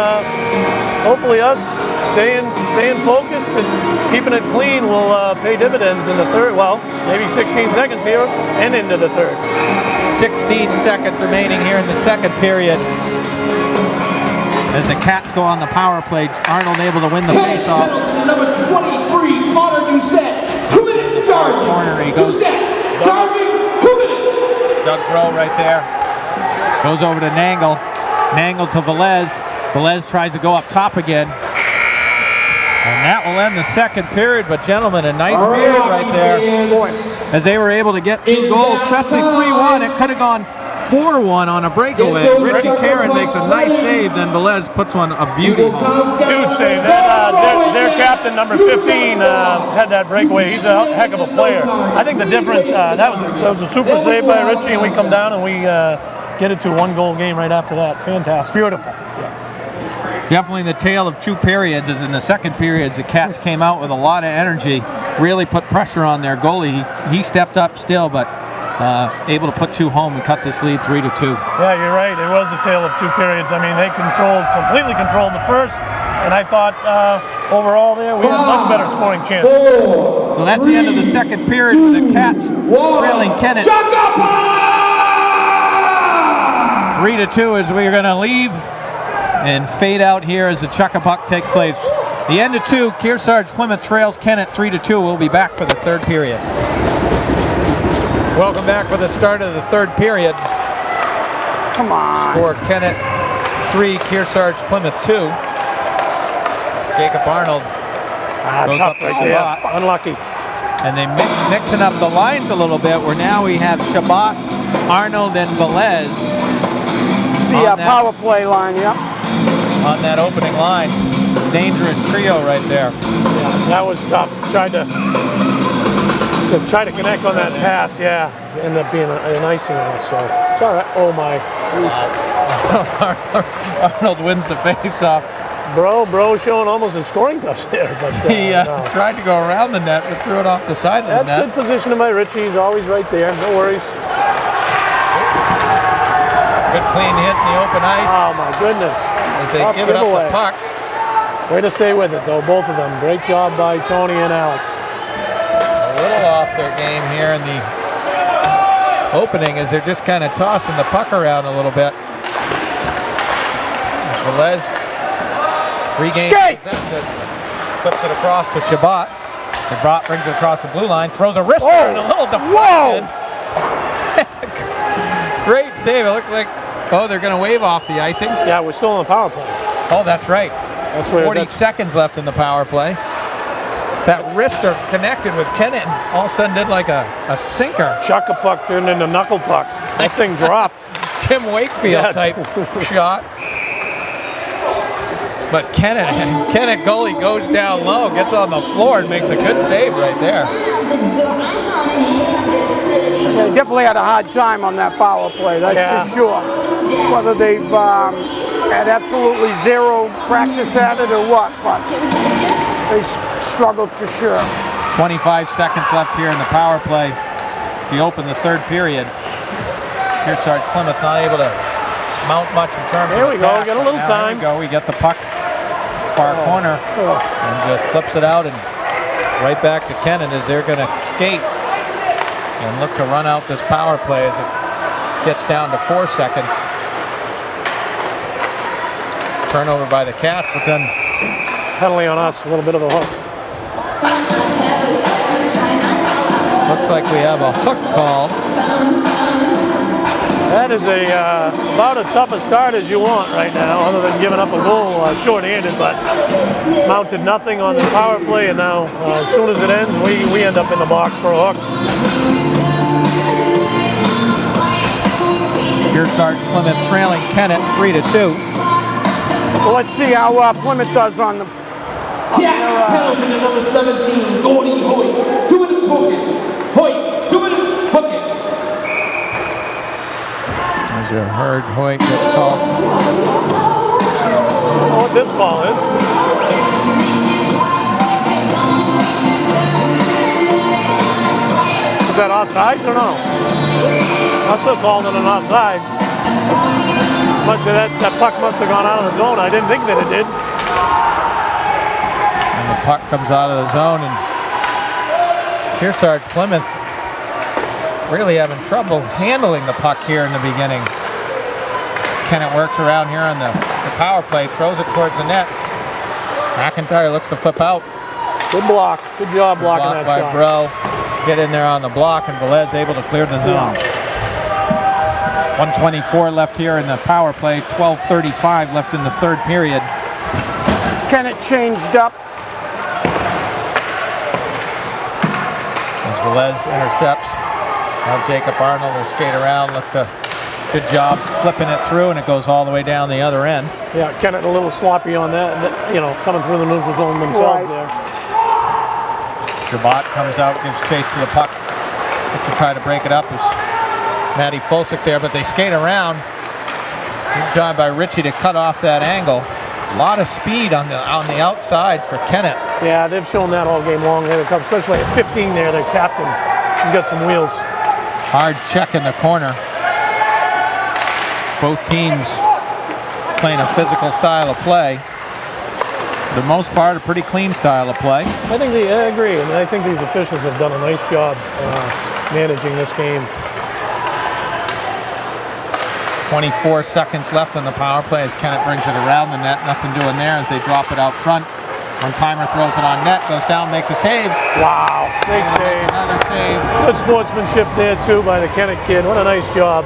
us staying focused and keeping it clean will pay dividends in the third. Well, maybe 16 seconds here and into the third. 16 seconds remaining here in the second period. As the Cats go on the power play, Arnold able to win the faceoff. Number 23, Connor Doucette. 2 minutes charging. Corner, he goes. Doucette, charging, 2 minutes. Doug Bro right there. Goes over to Nangle. Nangle to Velez. Velez tries to go up top again. And that will end the second period, but gentlemen, a nice period right there. As they were able to get 2 goals, especially 3-1. It could have gone 4-1 on a breakaway. Richie Caron makes a nice save, then Velez puts one a beauty home. Huge save. Their captain, number 15, had that breakaway. He's a heck of a player. I think the difference, that was a super save by Richie, and we come down and we get it to a 1-goal game right after that. Fantastic. Beautiful. Definitely the tale of 2 periods, as in the second periods, the Cats came out with a lot of energy, really put pressure on their goalie. He stepped up still, but able to put 2 home and cut this lead 3-2. Yeah, you're right. It was a tale of 2 periods. I mean, they completely controlled the first, and I thought overall there we had a much better scoring chance. So that's the end of the second period with the Cats trailing Kennett 3-2 as we're going to leave and fade out here as the chuck-a-puck takes place. The end of 2, Kearsarge Plymouth trails Kennett 3-2. We'll be back for the third period. Welcome back for the start of the third period. Come on. Score Kennett 3, Kearsarge Plymouth 2. Jacob Arnold goes Tough up to right there. Shabbat. Unlucky. And they mixing up the lines a little bit, where now we have Shabbat, Arnold, and Velez. See a power play line, on that opening line. Dangerous trio right there. Yeah, that was tough. Tried to connect on that pass. Yeah, ended up being an icing on us. So it's all right. Oh my. Arnold wins the face-off. Bro showing almost a scoring touch there, but he tried to go around the net, but threw it off the side of the net. That's good positioning by Richie. He's always right there. No worries. Good clean hit in the open ice. Oh my goodness. As they give it up the puck. Way to stay with it though, both of them. Great job by Tony and Alex. A little off their game here in the opening as they're just kind of tossing the puck around a little bit. Velez regains possession, flips it across to Shabbat. Shabbat brings it across the blue line, throws a wrister and a little deflection. Great save. It looks like, they're going to wave off the icing. Yeah, we're still on the power play. Oh, that's right. That's 40 seconds left in the power play. That wrister connected with Kennett and all of a sudden did like a sinker. Chuck-a-puck turned into knuckle puck. That thing dropped. Tim Wakefield type shot. But Kennett goalie goes down low, gets on the floor and makes a good save right there. They definitely had a hard time on that power play, that's for sure. Whether they've had absolutely zero practice at it or what, but they struggled for sure. 25 seconds left here in the power play to open the third period. Kearsarge Plymouth not able to mount much in terms there of we attack. Go, get a little time. There we go, we get the puck far corner and just flips it out and right back to Kennett as they're going to skate and look to run out this power play as it gets down to 4 seconds. Turnover by the Cats, but then penalty on us, a little bit of a hook. Looks like we have a hook call. That is about as tough a start as you want right now, other than giving up a goal short-handed, but mounted nothing on the power play, and now as soon as it ends, we end up in the box for a hook. Kearsarge Plymouth trailing Kennett 3-2. Well, let's see how Plymouth does on the. Cats penalty to number 17, Gordy Hoyt. 2 minutes hooking. Hoyt, 2 minutes hooking. As you heard, Hoyt gets called. I don't know what this call is. Is that offsides or no? I still called it an offsides. But that puck must have gone out of the zone. I didn't think that it did. And the puck comes out of the zone, and Kearsarge Plymouth really having trouble handling the puck here in the beginning. Kennett works around here on the power play, throws it towards the net. McIntyre looks to flip out. Good block. Good job blocking that by shot. Bro. Get in there on the block, and Velez able to clear the zone. 1:24 left here in the power play, 12:35 left in the third period. Kennett changed up. As Velez intercepts, now Jacob Arnold will skate around, good job flipping it through, and it goes all the way down the other end. Yeah, Kennett a little sloppy on that, coming through the neutral zone themselves there. Shabbat comes out, gives chase to the puck to try to break it up. Is Matty Fosick there, but they skate around. Good job by Richie to cut off that angle. A lot of speed on the outsides for Kennett. Yeah, they've shown that all game long. They come, especially at 15 there, their captain. He's got some wheels. Hard check in the corner. Both teams playing a physical style of play. For the most part, a pretty clean style of play. I agree, and I think these officials have done a nice job managing this game. 24 seconds left on the power play as Kennett brings it around the net. Nothing doing there as they drop it out front. One-timer throws it on net, goes down, makes a save. Wow, big save. Another save. Good sportsmanship there, too, by the Kennett kid. What a nice job.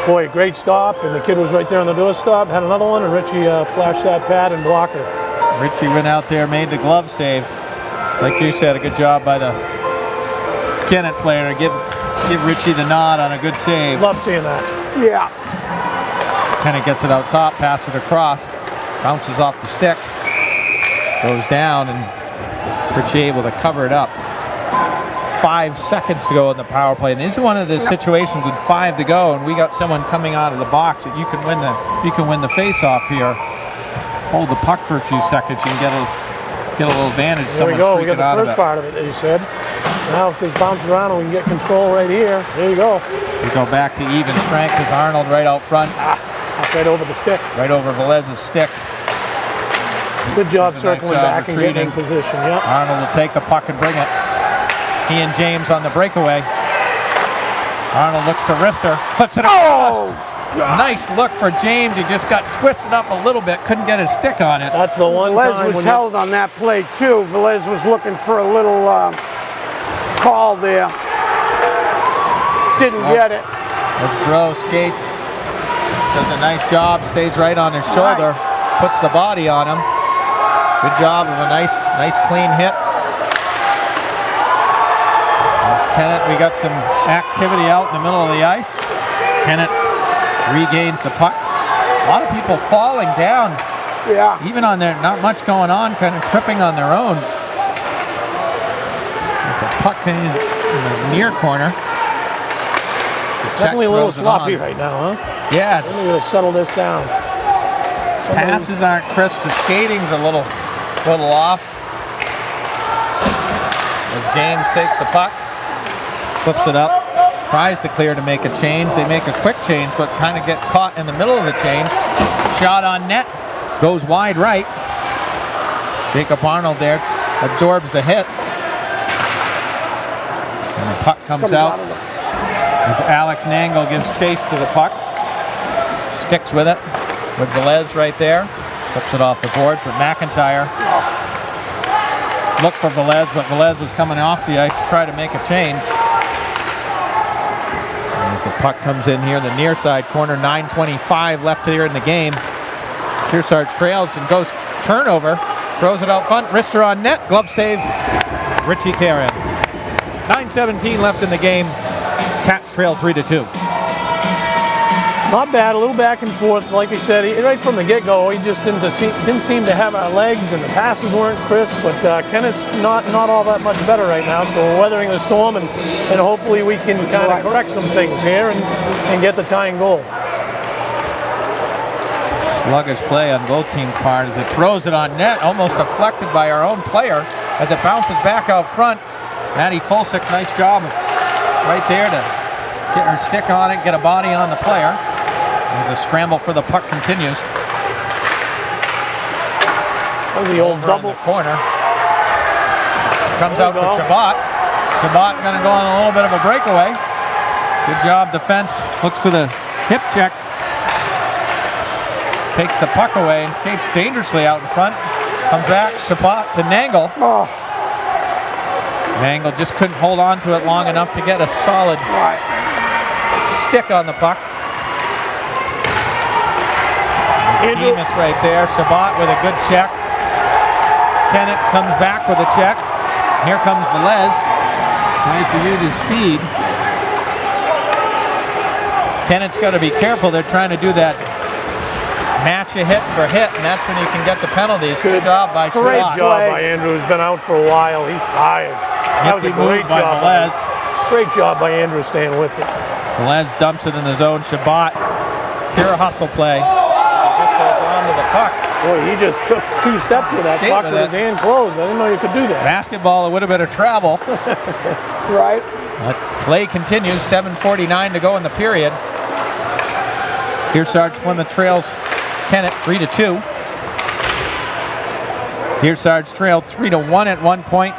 Boy, great stop, and the kid was right there on the doorstop. Had another one, and Richie flashed that pad and blocker. Richie went out there, made the glove save. Like you said, a good job by the Kennett player to give Richie the nod on a good save. Love seeing that. Yeah. Kennett gets it out top, passes it across, bounces off the stick, goes down, and Richie able to cover it up. 5 seconds to go in the power play, and this is one of the situations with 5 to go, and we got someone coming out of the box that you can win the face-off here. Hold the puck for a few seconds, you can get a little advantage. There we go. We got the first part of it, as you said. Now if this bounces around and we can get control right here, there you go. We go back to even strength as Arnold right out front. Right over the stick. Right over Velez's stick. Good job circling back and getting in position. Yep. Arnold will take the puck and bring it. He and James on the breakaway. Arnold looks to Rister, flips it across. Oh! Nice look for James. He just got twisted up a little bit, couldn't get his stick on it. That's the one Velez time was held on that play too. Velez was looking for a little call there. Didn't get it. As Bro skates, does a nice job, stays right on his shoulder, puts the body on him. Good job of a nice clean hit. As Kennett, we got some activity out in the middle of the ice. Kennett regains the puck. A lot of people falling down. Yeah. Even on there, not much going on, kind of tripping on their own. Just a puck in the near corner. Definitely a little sloppy right now, huh? Yeah. Let me just settle this down. Passes aren't crisp. The skating's a little off. As James takes the puck, flips it up, tries to clear to make a change. They make a quick change, but kind of get caught in the middle of the change. Shot on net, goes wide right. Jacob Arnold there absorbs the hit. And the puck comes out as Alex Nangle gives chase to the puck. Sticks with it, with Velez right there. Flips it off the boards, but McIntyre looked for Velez, but Velez was coming off the ice to try to make a change. As the puck comes in here in the near side corner, 9:25 left here in the game. Kearsarge trails and goes turnover, throws it out front, wrister on net, glove save, Richie Caron. 9:17 left in the game. Cats trail 3-2. Not bad, a little back and forth. Like I said, right from the get-go, he just didn't seem to have our legs, and the passes weren't crisp. But Kennett's not all that much better right now, so we're weathering the storm, and hopefully we can kind of correct some things here and get the tying goal. Sluggish play on both teams' part as it throws it on net, almost deflected by our own player as it bounces back out front. Maddie Folsick, nice job right there to get her stick on it, get a body on the player. As a scramble for the puck continues. That was the old double corner. Comes out to Shabbat. Shabbat going to go on a little bit of a breakaway. Good job defense. Looks for the hip check. Takes the puck away and skates dangerously out in front. Comes back, Shabbat to Nangle. Nangle just couldn't hold on to it long enough to get a solid stick on the puck. Demas right there. Shabbat with a good check. Kennett comes back with a check. Here comes Velez. Tries to use his speed. Kennett's got to be careful. They're trying to do that match a hit for hit, and that's when you can get the penalties. Good job by Shabbat. Great job by Andrew, who's been out for a while. He's tired. That was a great job by Velez. Great job by Andrew staying with it. Velez dumps it in the zone. Shabbat, pure hustle play. Just holds on to the puck. Boy, he just took 2 steps with that puck with his hand closed. I didn't know you could do that. Basketball, it would have been a travel. Right. But play continues. 7:49 to go in the period. Kearsarge Plymouth trails Kennett 3-2. Kearsarge trailed 3-1 at one point.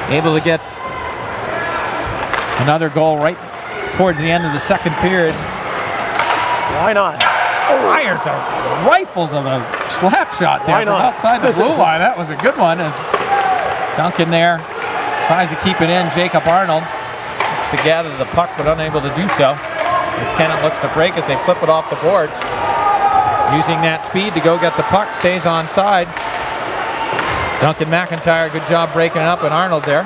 Able to get another goal right towards the end of the second period. Why not? Fires rifles of a slap shot there from outside the blue line. That was a good one as Duncan there tries to keep it in. Jacob Arnold looks to gather the puck but unable to do so. As Kennett looks to break as they flip it off the boards. Using that speed to go get the puck, stays onside. Duncan McIntyre, good job breaking it up, and Arnold there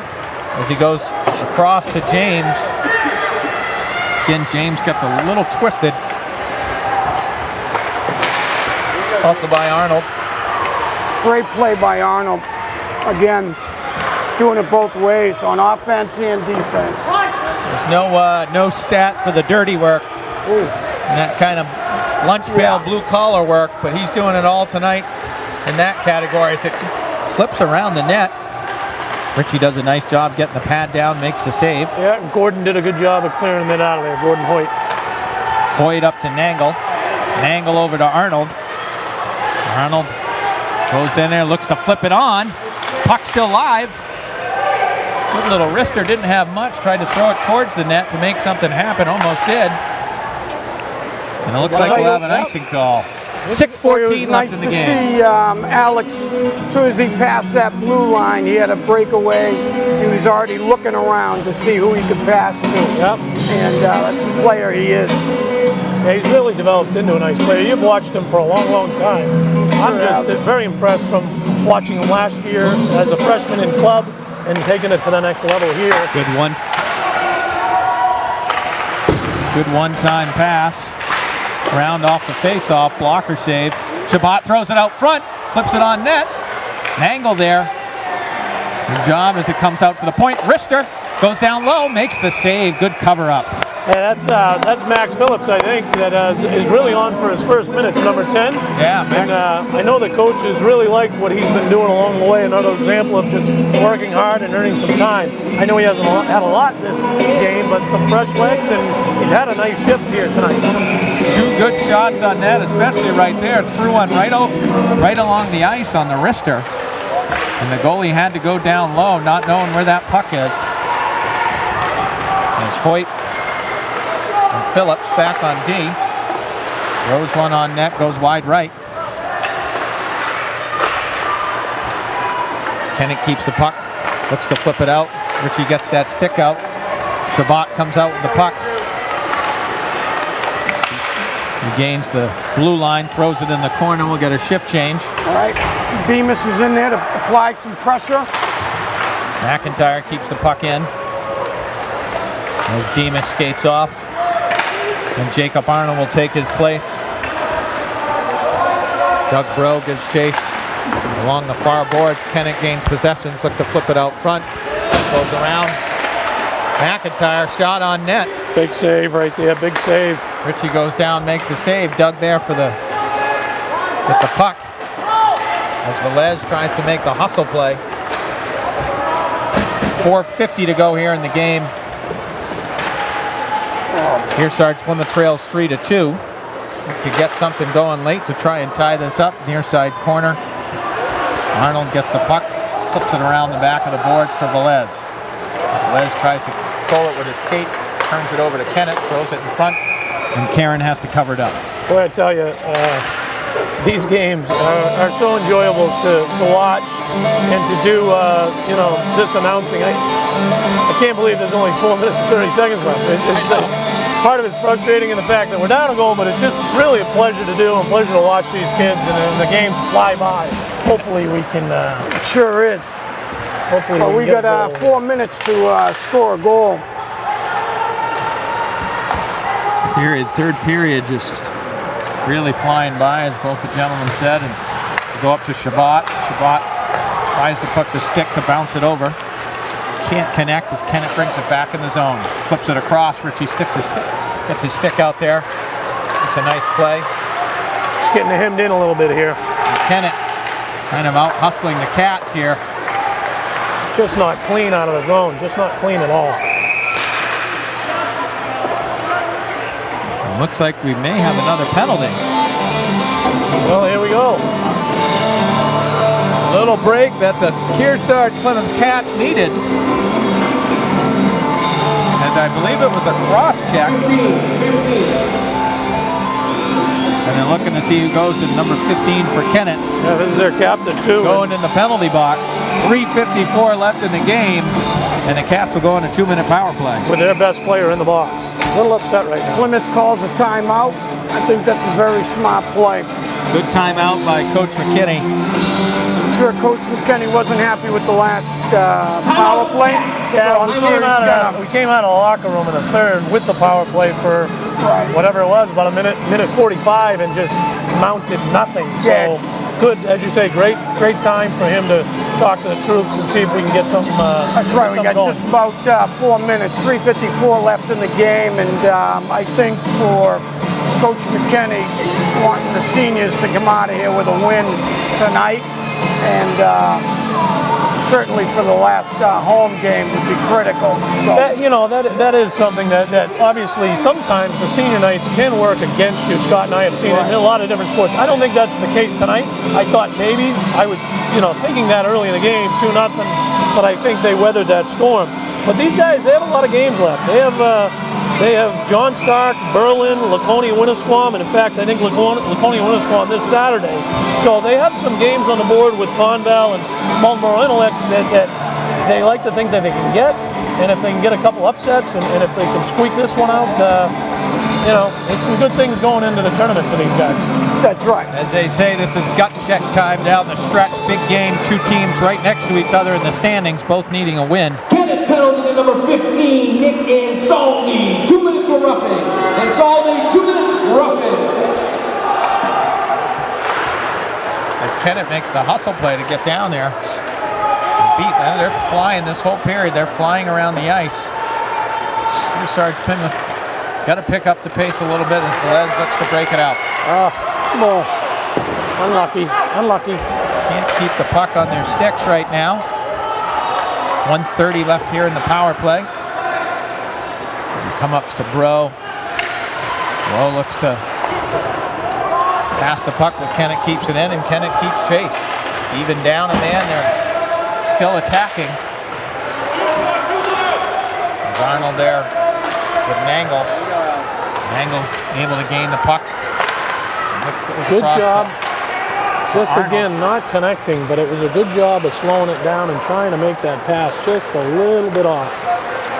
as he goes across to James. Again, James gets a little twisted. Also by Arnold. Great play by Arnold. Again, doing it both ways on offense and defense. There's no stat for the dirty work. And that kind of lunch pail blue collar work, but he's doing it all tonight in that category as it flips around the net. Richie does a nice job getting the pad down, makes the save. Yeah, Gordon did a good job of clearing it out of there, Gordon Hoyt. Hoyt up to Nangle. Nangle over to Arnold. Arnold goes in there, looks to flip it on. Puck still live. Good little wrister, didn't have much. Tried to throw it towards the net to make something happen, almost did. And it looks like we'll have an icing call. 6:14 left in the game. See Alex, as soon as he passed that blue line, he had a breakaway. He was already looking around to see who he could pass to. Yep. And that's the player he is. Yeah, he's really developed into a nice player. You've watched him for a long, long time. I'm just very impressed from watching him last year as a freshman in club and taking it to the next level here. Good one. Good one-time pass. Round off the face-off, blocker save. Shabbat throws it out front, flips it on net. Nangle there. Good job as it comes out to the point. Wrister goes down low, makes the save. Good cover-up. Yeah, that's Max Phillips, I think, that is really on for his first minutes, number 10. Yeah, and I know the coach has really liked what he's been doing along the way. Another example of just working hard and earning some time. I know he hasn't had a lot this game, but some fresh legs, and he's had a nice shift here tonight. 2 good shots on net, especially right there. Threw one right along the ice on the wrister. And the goalie had to go down low, not knowing where that puck is. As Hoyt and Phillips back on D. Throws one on net, goes wide right. Kennett keeps the puck, looks to flip it out. Richie gets that stick out. Shabbat comes out with the puck. He gains the blue line, throws it in the corner. We'll get a shift change. All right, Bemis is in there to apply some pressure. McIntyre keeps the puck in as Demas skates off, and Jacob Arnold will take his place. Doug Bro gives chase along the far boards. Kennett gains possessions, look to flip it out front. Goes around. McIntyre shot on net. Big save right there, big save. Richie goes down, makes the save. Doug there for the with the puck as Velez tries to make the hustle play. 4:50 to go here in the game. Kearsarge Plymouth trails 3-2. Could get something going late to try and tie this up. Near side corner. Arnold gets the puck, flips it around the back of the boards for Velez. Velez tries to control it with his skate, turns it over to Kennett, throws it in front, and Caron has to cover it up. Boy, I tell you, these games are so enjoyable to watch and to do, you know, this announcing. I can't believe there's only 4 minutes and 30 seconds left. Part of it's frustrating in the fact that we're down a goal, but it's just really a pleasure to do and a pleasure to watch these kids, and the games fly by. Hopefully we can. It sure is. Hopefully we got 4 minutes to score a goal. Third period just really flying by, as both the gentlemen said, and go up to Shabbat. Shabbat tries to put the stick to bounce it over. Can't connect as Kennett brings it back in the zone. Flips it across. Richie sticks his stick, gets his stick out there. It's a nice play. Just getting hemmed in a little bit here. And Kennett kind of out hustling the Cats here. Just not clean out of the zone. Just not clean at all. It looks like we may have another penalty. Well, here we go. A little break that the Kearsarge Plymouth Cats needed, as I believe it was a cross check. And they're looking to see who goes to number 15 for Kennett. Yeah, this is their captain too. Going in the penalty box. 3:54 left in the game, and the Cats will go on a 2-minute power play. With their best player in the box. A little upset right now. Plymouth calls a timeout. I think that's a very smart play. Good timeout by Coach McKinney. I'm sure Coach McKinney wasn't happy with the last power play. Yeah, so we came out of the locker room in the third with the power play for whatever it was, about a minute 45, and just mounted nothing. So good, as you say, great time for him to talk to the troops and see if we can get something. That's right. We got going. just about 4 minutes, 3:54 left in the game, and I think for Coach McKinney wanting the seniors to come out of here with a win tonight, and certainly for the last home game would be critical. So. That is something that obviously sometimes the senior nights can work against you. Scott and I have seen it in a lot of different sports. I don't think that's the case tonight. I thought maybe I was thinking that early in the game, 2-0, but I think they weathered that storm. But these guys, they have a lot of games left. They have John Stark, Berlin, Laconia, Winnisquam, and in fact, I think Laconia, Winnisquam this Saturday. So they have some games on the board with Conval and Marlboro Intellects that they like to think that they can get. And if they can get a couple upsets, and if they can squeak this one out, there's some good things going into the tournament for these guys. That's right. As they say, this is gut check time down the stretch. Big game, two teams right next to each other in the standings, both needing a win. Kennett penalty to number 15, Nick Ansaldi. 2 minutes for roughing. Ansaldi, 2 minutes roughing. As Kennett makes the hustle play to get down there. They're flying this whole period. They're flying around the ice. Kearsarge Plymouth got to pick up the pace a little bit as Velez looks to break it out. Unlucky. Can't keep the puck on their sticks right now. 1:30 left here in the power play. Come up to Bro. Bro looks to pass the puck, but Kennett keeps it in, and Kennett keeps chase. Even down a man, they're still attacking. There's Arnold there with an angle. Angle able to gain the puck. Good job. Just again, not connecting, but it was a good job of slowing it down and trying to make that pass just a little bit off.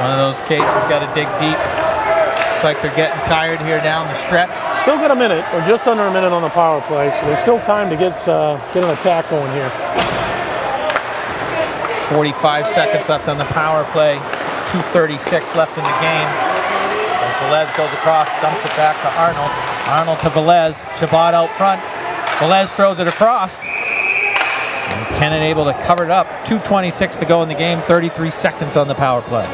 One of those cases got to dig deep. Looks like they're getting tired here down the stretch. Still got a minute, or just under a minute on the power play, so there's still time to get an attack going here. 45 seconds left on the power play. 2:36 left in the game. As Velez goes across, dumps it back to Arnold. Arnold to Velez. Shabbat out front. Velez throws it across. And Kennett able to cover it up. 2:26 to go in the game. 33 seconds on the power play.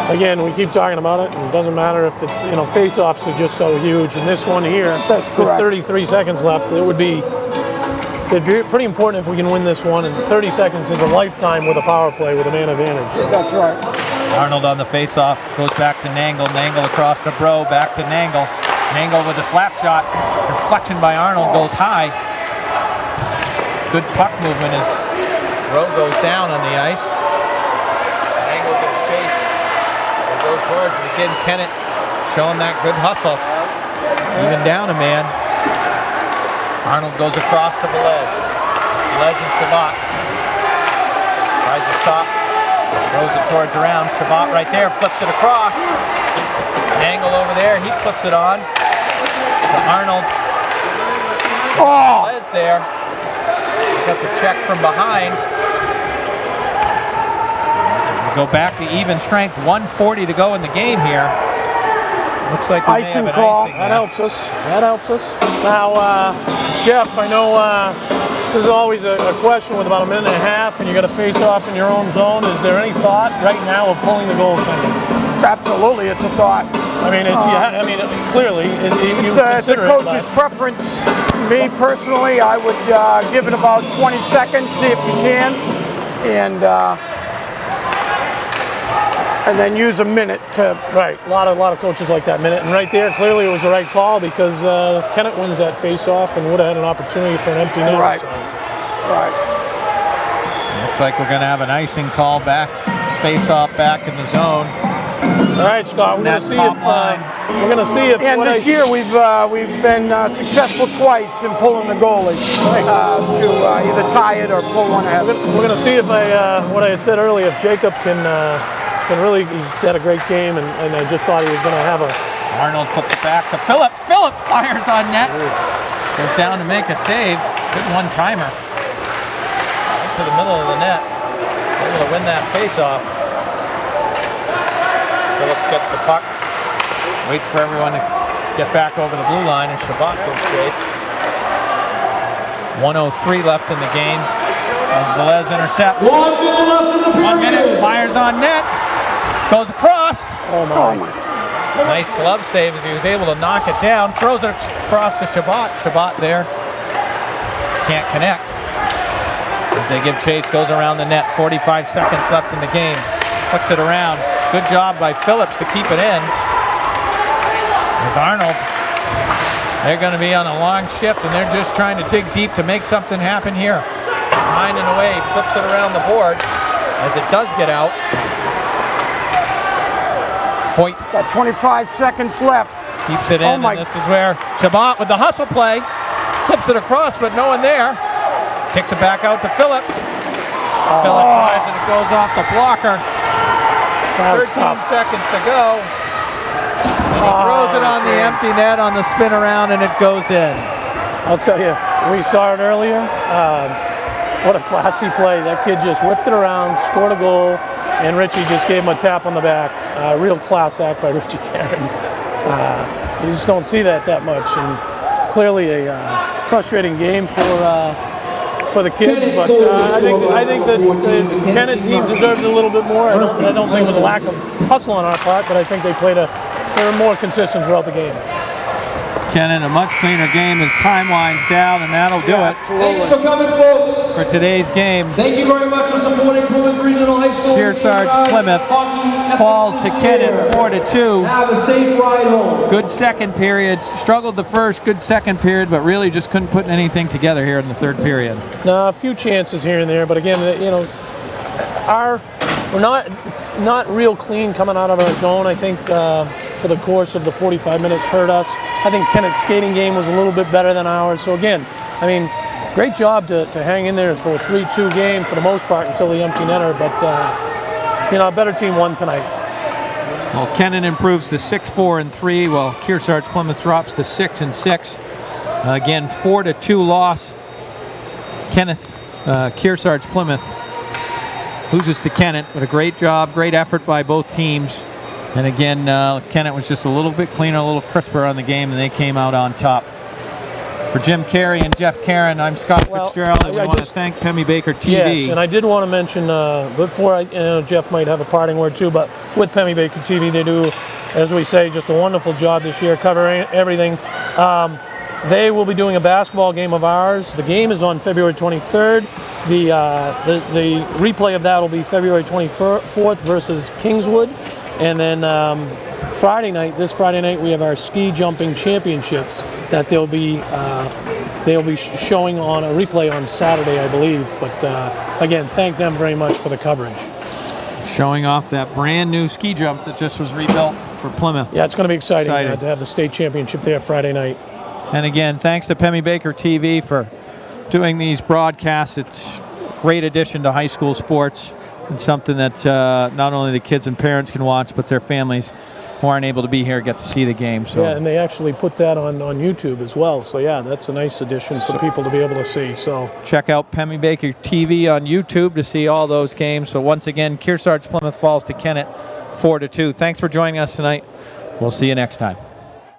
Again, we keep talking about it, and it doesn't matter if it's, face-offs are just so huge. And this one here, That's with correct. 33 seconds left, it'd be pretty important if we can win this one. And 30 seconds is a lifetime with a power play with a man advantage. So. That's right. Arnold on the face-off, goes back to Nangle. Nangle across to Bro, back to Nangle. Nangle with a slap shot. Deflection by Arnold, goes high. Good puck movement as Bro goes down on the ice. Nangle gets chased. They go towards it again. Kennett showing that good hustle. Even down a man. Arnold goes across to Velez. Velez and Shabbat. Tries to stop. Throws it towards around. Shabbat right there, flips it across. Angle over there, he flips it on to Arnold. Oh! Velez there. Got the check from behind. We go back to even strength. 1:40 to go in the game here. Looks like we may have an Call. icing. That helps us. That helps us. Now, Jeff, I know this is always a question with about a minute and a half, and you got to face off in your own zone. Is there any thought right now of pulling the goaltender? Absolutely, it's a thought. I mean, clearly, you It's the consider coach's it, preference. Me personally, I would give it about 20 seconds, see if you can, and then use a minute to. right. A lot of coaches like that minute, and right there, clearly, it was the right call because Kennett wins that face-off and would have had an opportunity for an empty net. Right. So. Right. Looks like we're going to have an icing call back. Face-off back in the zone. All right, Scott. We're going to see if And this year we've been successful twice in pulling the goalie to either tie it or pull one ahead. We're going to see if what I had said earlier, if Jacob can really, he's had a great game, and I just thought he was going to have a. Arnold flips it back to Phillips. Phillips fires on net. Goes down to make a save. Good one-timer. Right to the middle of the net. Able to win that face-off. Phillips gets the puck. Waits for everyone to get back over the blue line as Shabbat gives chase. 1:03 left in the game as Velez intercepts. 1 minute left in the period. 1 minute, fires on net. Goes across. Oh my! Nice glove save as he was able to knock it down. Throws it across to Shabbat. Shabbat there. Can't connect. As they give chase, goes around the net. 45 seconds left in the game. Flicks it around. Good job by Phillips to keep it in. As Arnold, they're going to be on a long shift and they're just trying to dig deep to make something happen here. Behind and away, flips it around the boards as it does get out. Hoyt Got 25 seconds left. keeps it in, and this is where Shabbat with the hustle play flips it across, but no one there. Kicks it back out to Phillips. Phillips drives and it goes off the blocker. 13 seconds to go. And he throws it on the empty net on the spin around, and it goes in. I'll tell you, we saw it earlier. What a classy play. That kid just whipped it around, scored a goal, and Richie just gave him a tap on the back. Real class act by Richie Caron. You just don't see that much, and clearly a frustrating game for the kids. But I think that the Kennett team deserved a little bit more. I don't think it was a lack of hustle on our part, but I think they were more consistent throughout the game. Kennett, a much cleaner game as time winds down, and that'll do it Thanks for coming, folks. for today's game. Thank you very much for supporting Plymouth Regional High School. Kearsarge Plymouth falls to Kennett 4-2. Have a safe ride home. Good second period. Struggled the first, good second period, but really just couldn't put anything together here in the third period. No, a few chances here and there, but again, we're not real clean coming out of our zone. I think for the course of the 45 minutes hurt us. I think Kennett's skating game was a little bit better than ours. So again, I mean, great job to hang in there for a 3-2 game for the most part until the empty netter, but you know, a better team won tonight. Well, Kennett improves to 6-4-3, while Kearsarge Plymouth drops to 6-6. Again, 4-2 loss. Kenneth, Kearsarge Plymouth loses to Kennett, but a great job, great effort by both teams. And again, Kennett was just a little bit cleaner, a little crisper on the game, and they came out on top. For Jim Carey and Jeff Caron, I'm Scott Fitzgerald, and we want to thank Pemmy Baker TV. Yes, and I did want to mention, before Jeff might have a parting word too, but with Pemmy Baker TV, they do, as we say, just a wonderful job this year covering everything. They will be doing a basketball game of ours. The game is on February 23rd. The replay of that will be February 24th versus Kingswood. And then this Friday night, we have our ski jumping championships that they'll be showing on a replay on Saturday, I believe. But again, thank them very much for the coverage. Showing off that brand new ski jump that just was rebuilt for Plymouth. Yeah, it's going to be exciting to have the state championship there Friday night. And again, thanks to Pemmy Baker TV for doing these broadcasts. It's a great addition to high school sports. It's something that not only the kids and parents can watch, but their families who aren't able to be here get to see the game. So. Yeah, and they actually put that on YouTube as well. So yeah, that's a nice addition for people to be able to see. So check out Pemmy Baker TV on YouTube to see all those games. So once again, Kearsarge Plymouth falls to Kennett 4-2. Thanks for joining us tonight. We'll see you next time.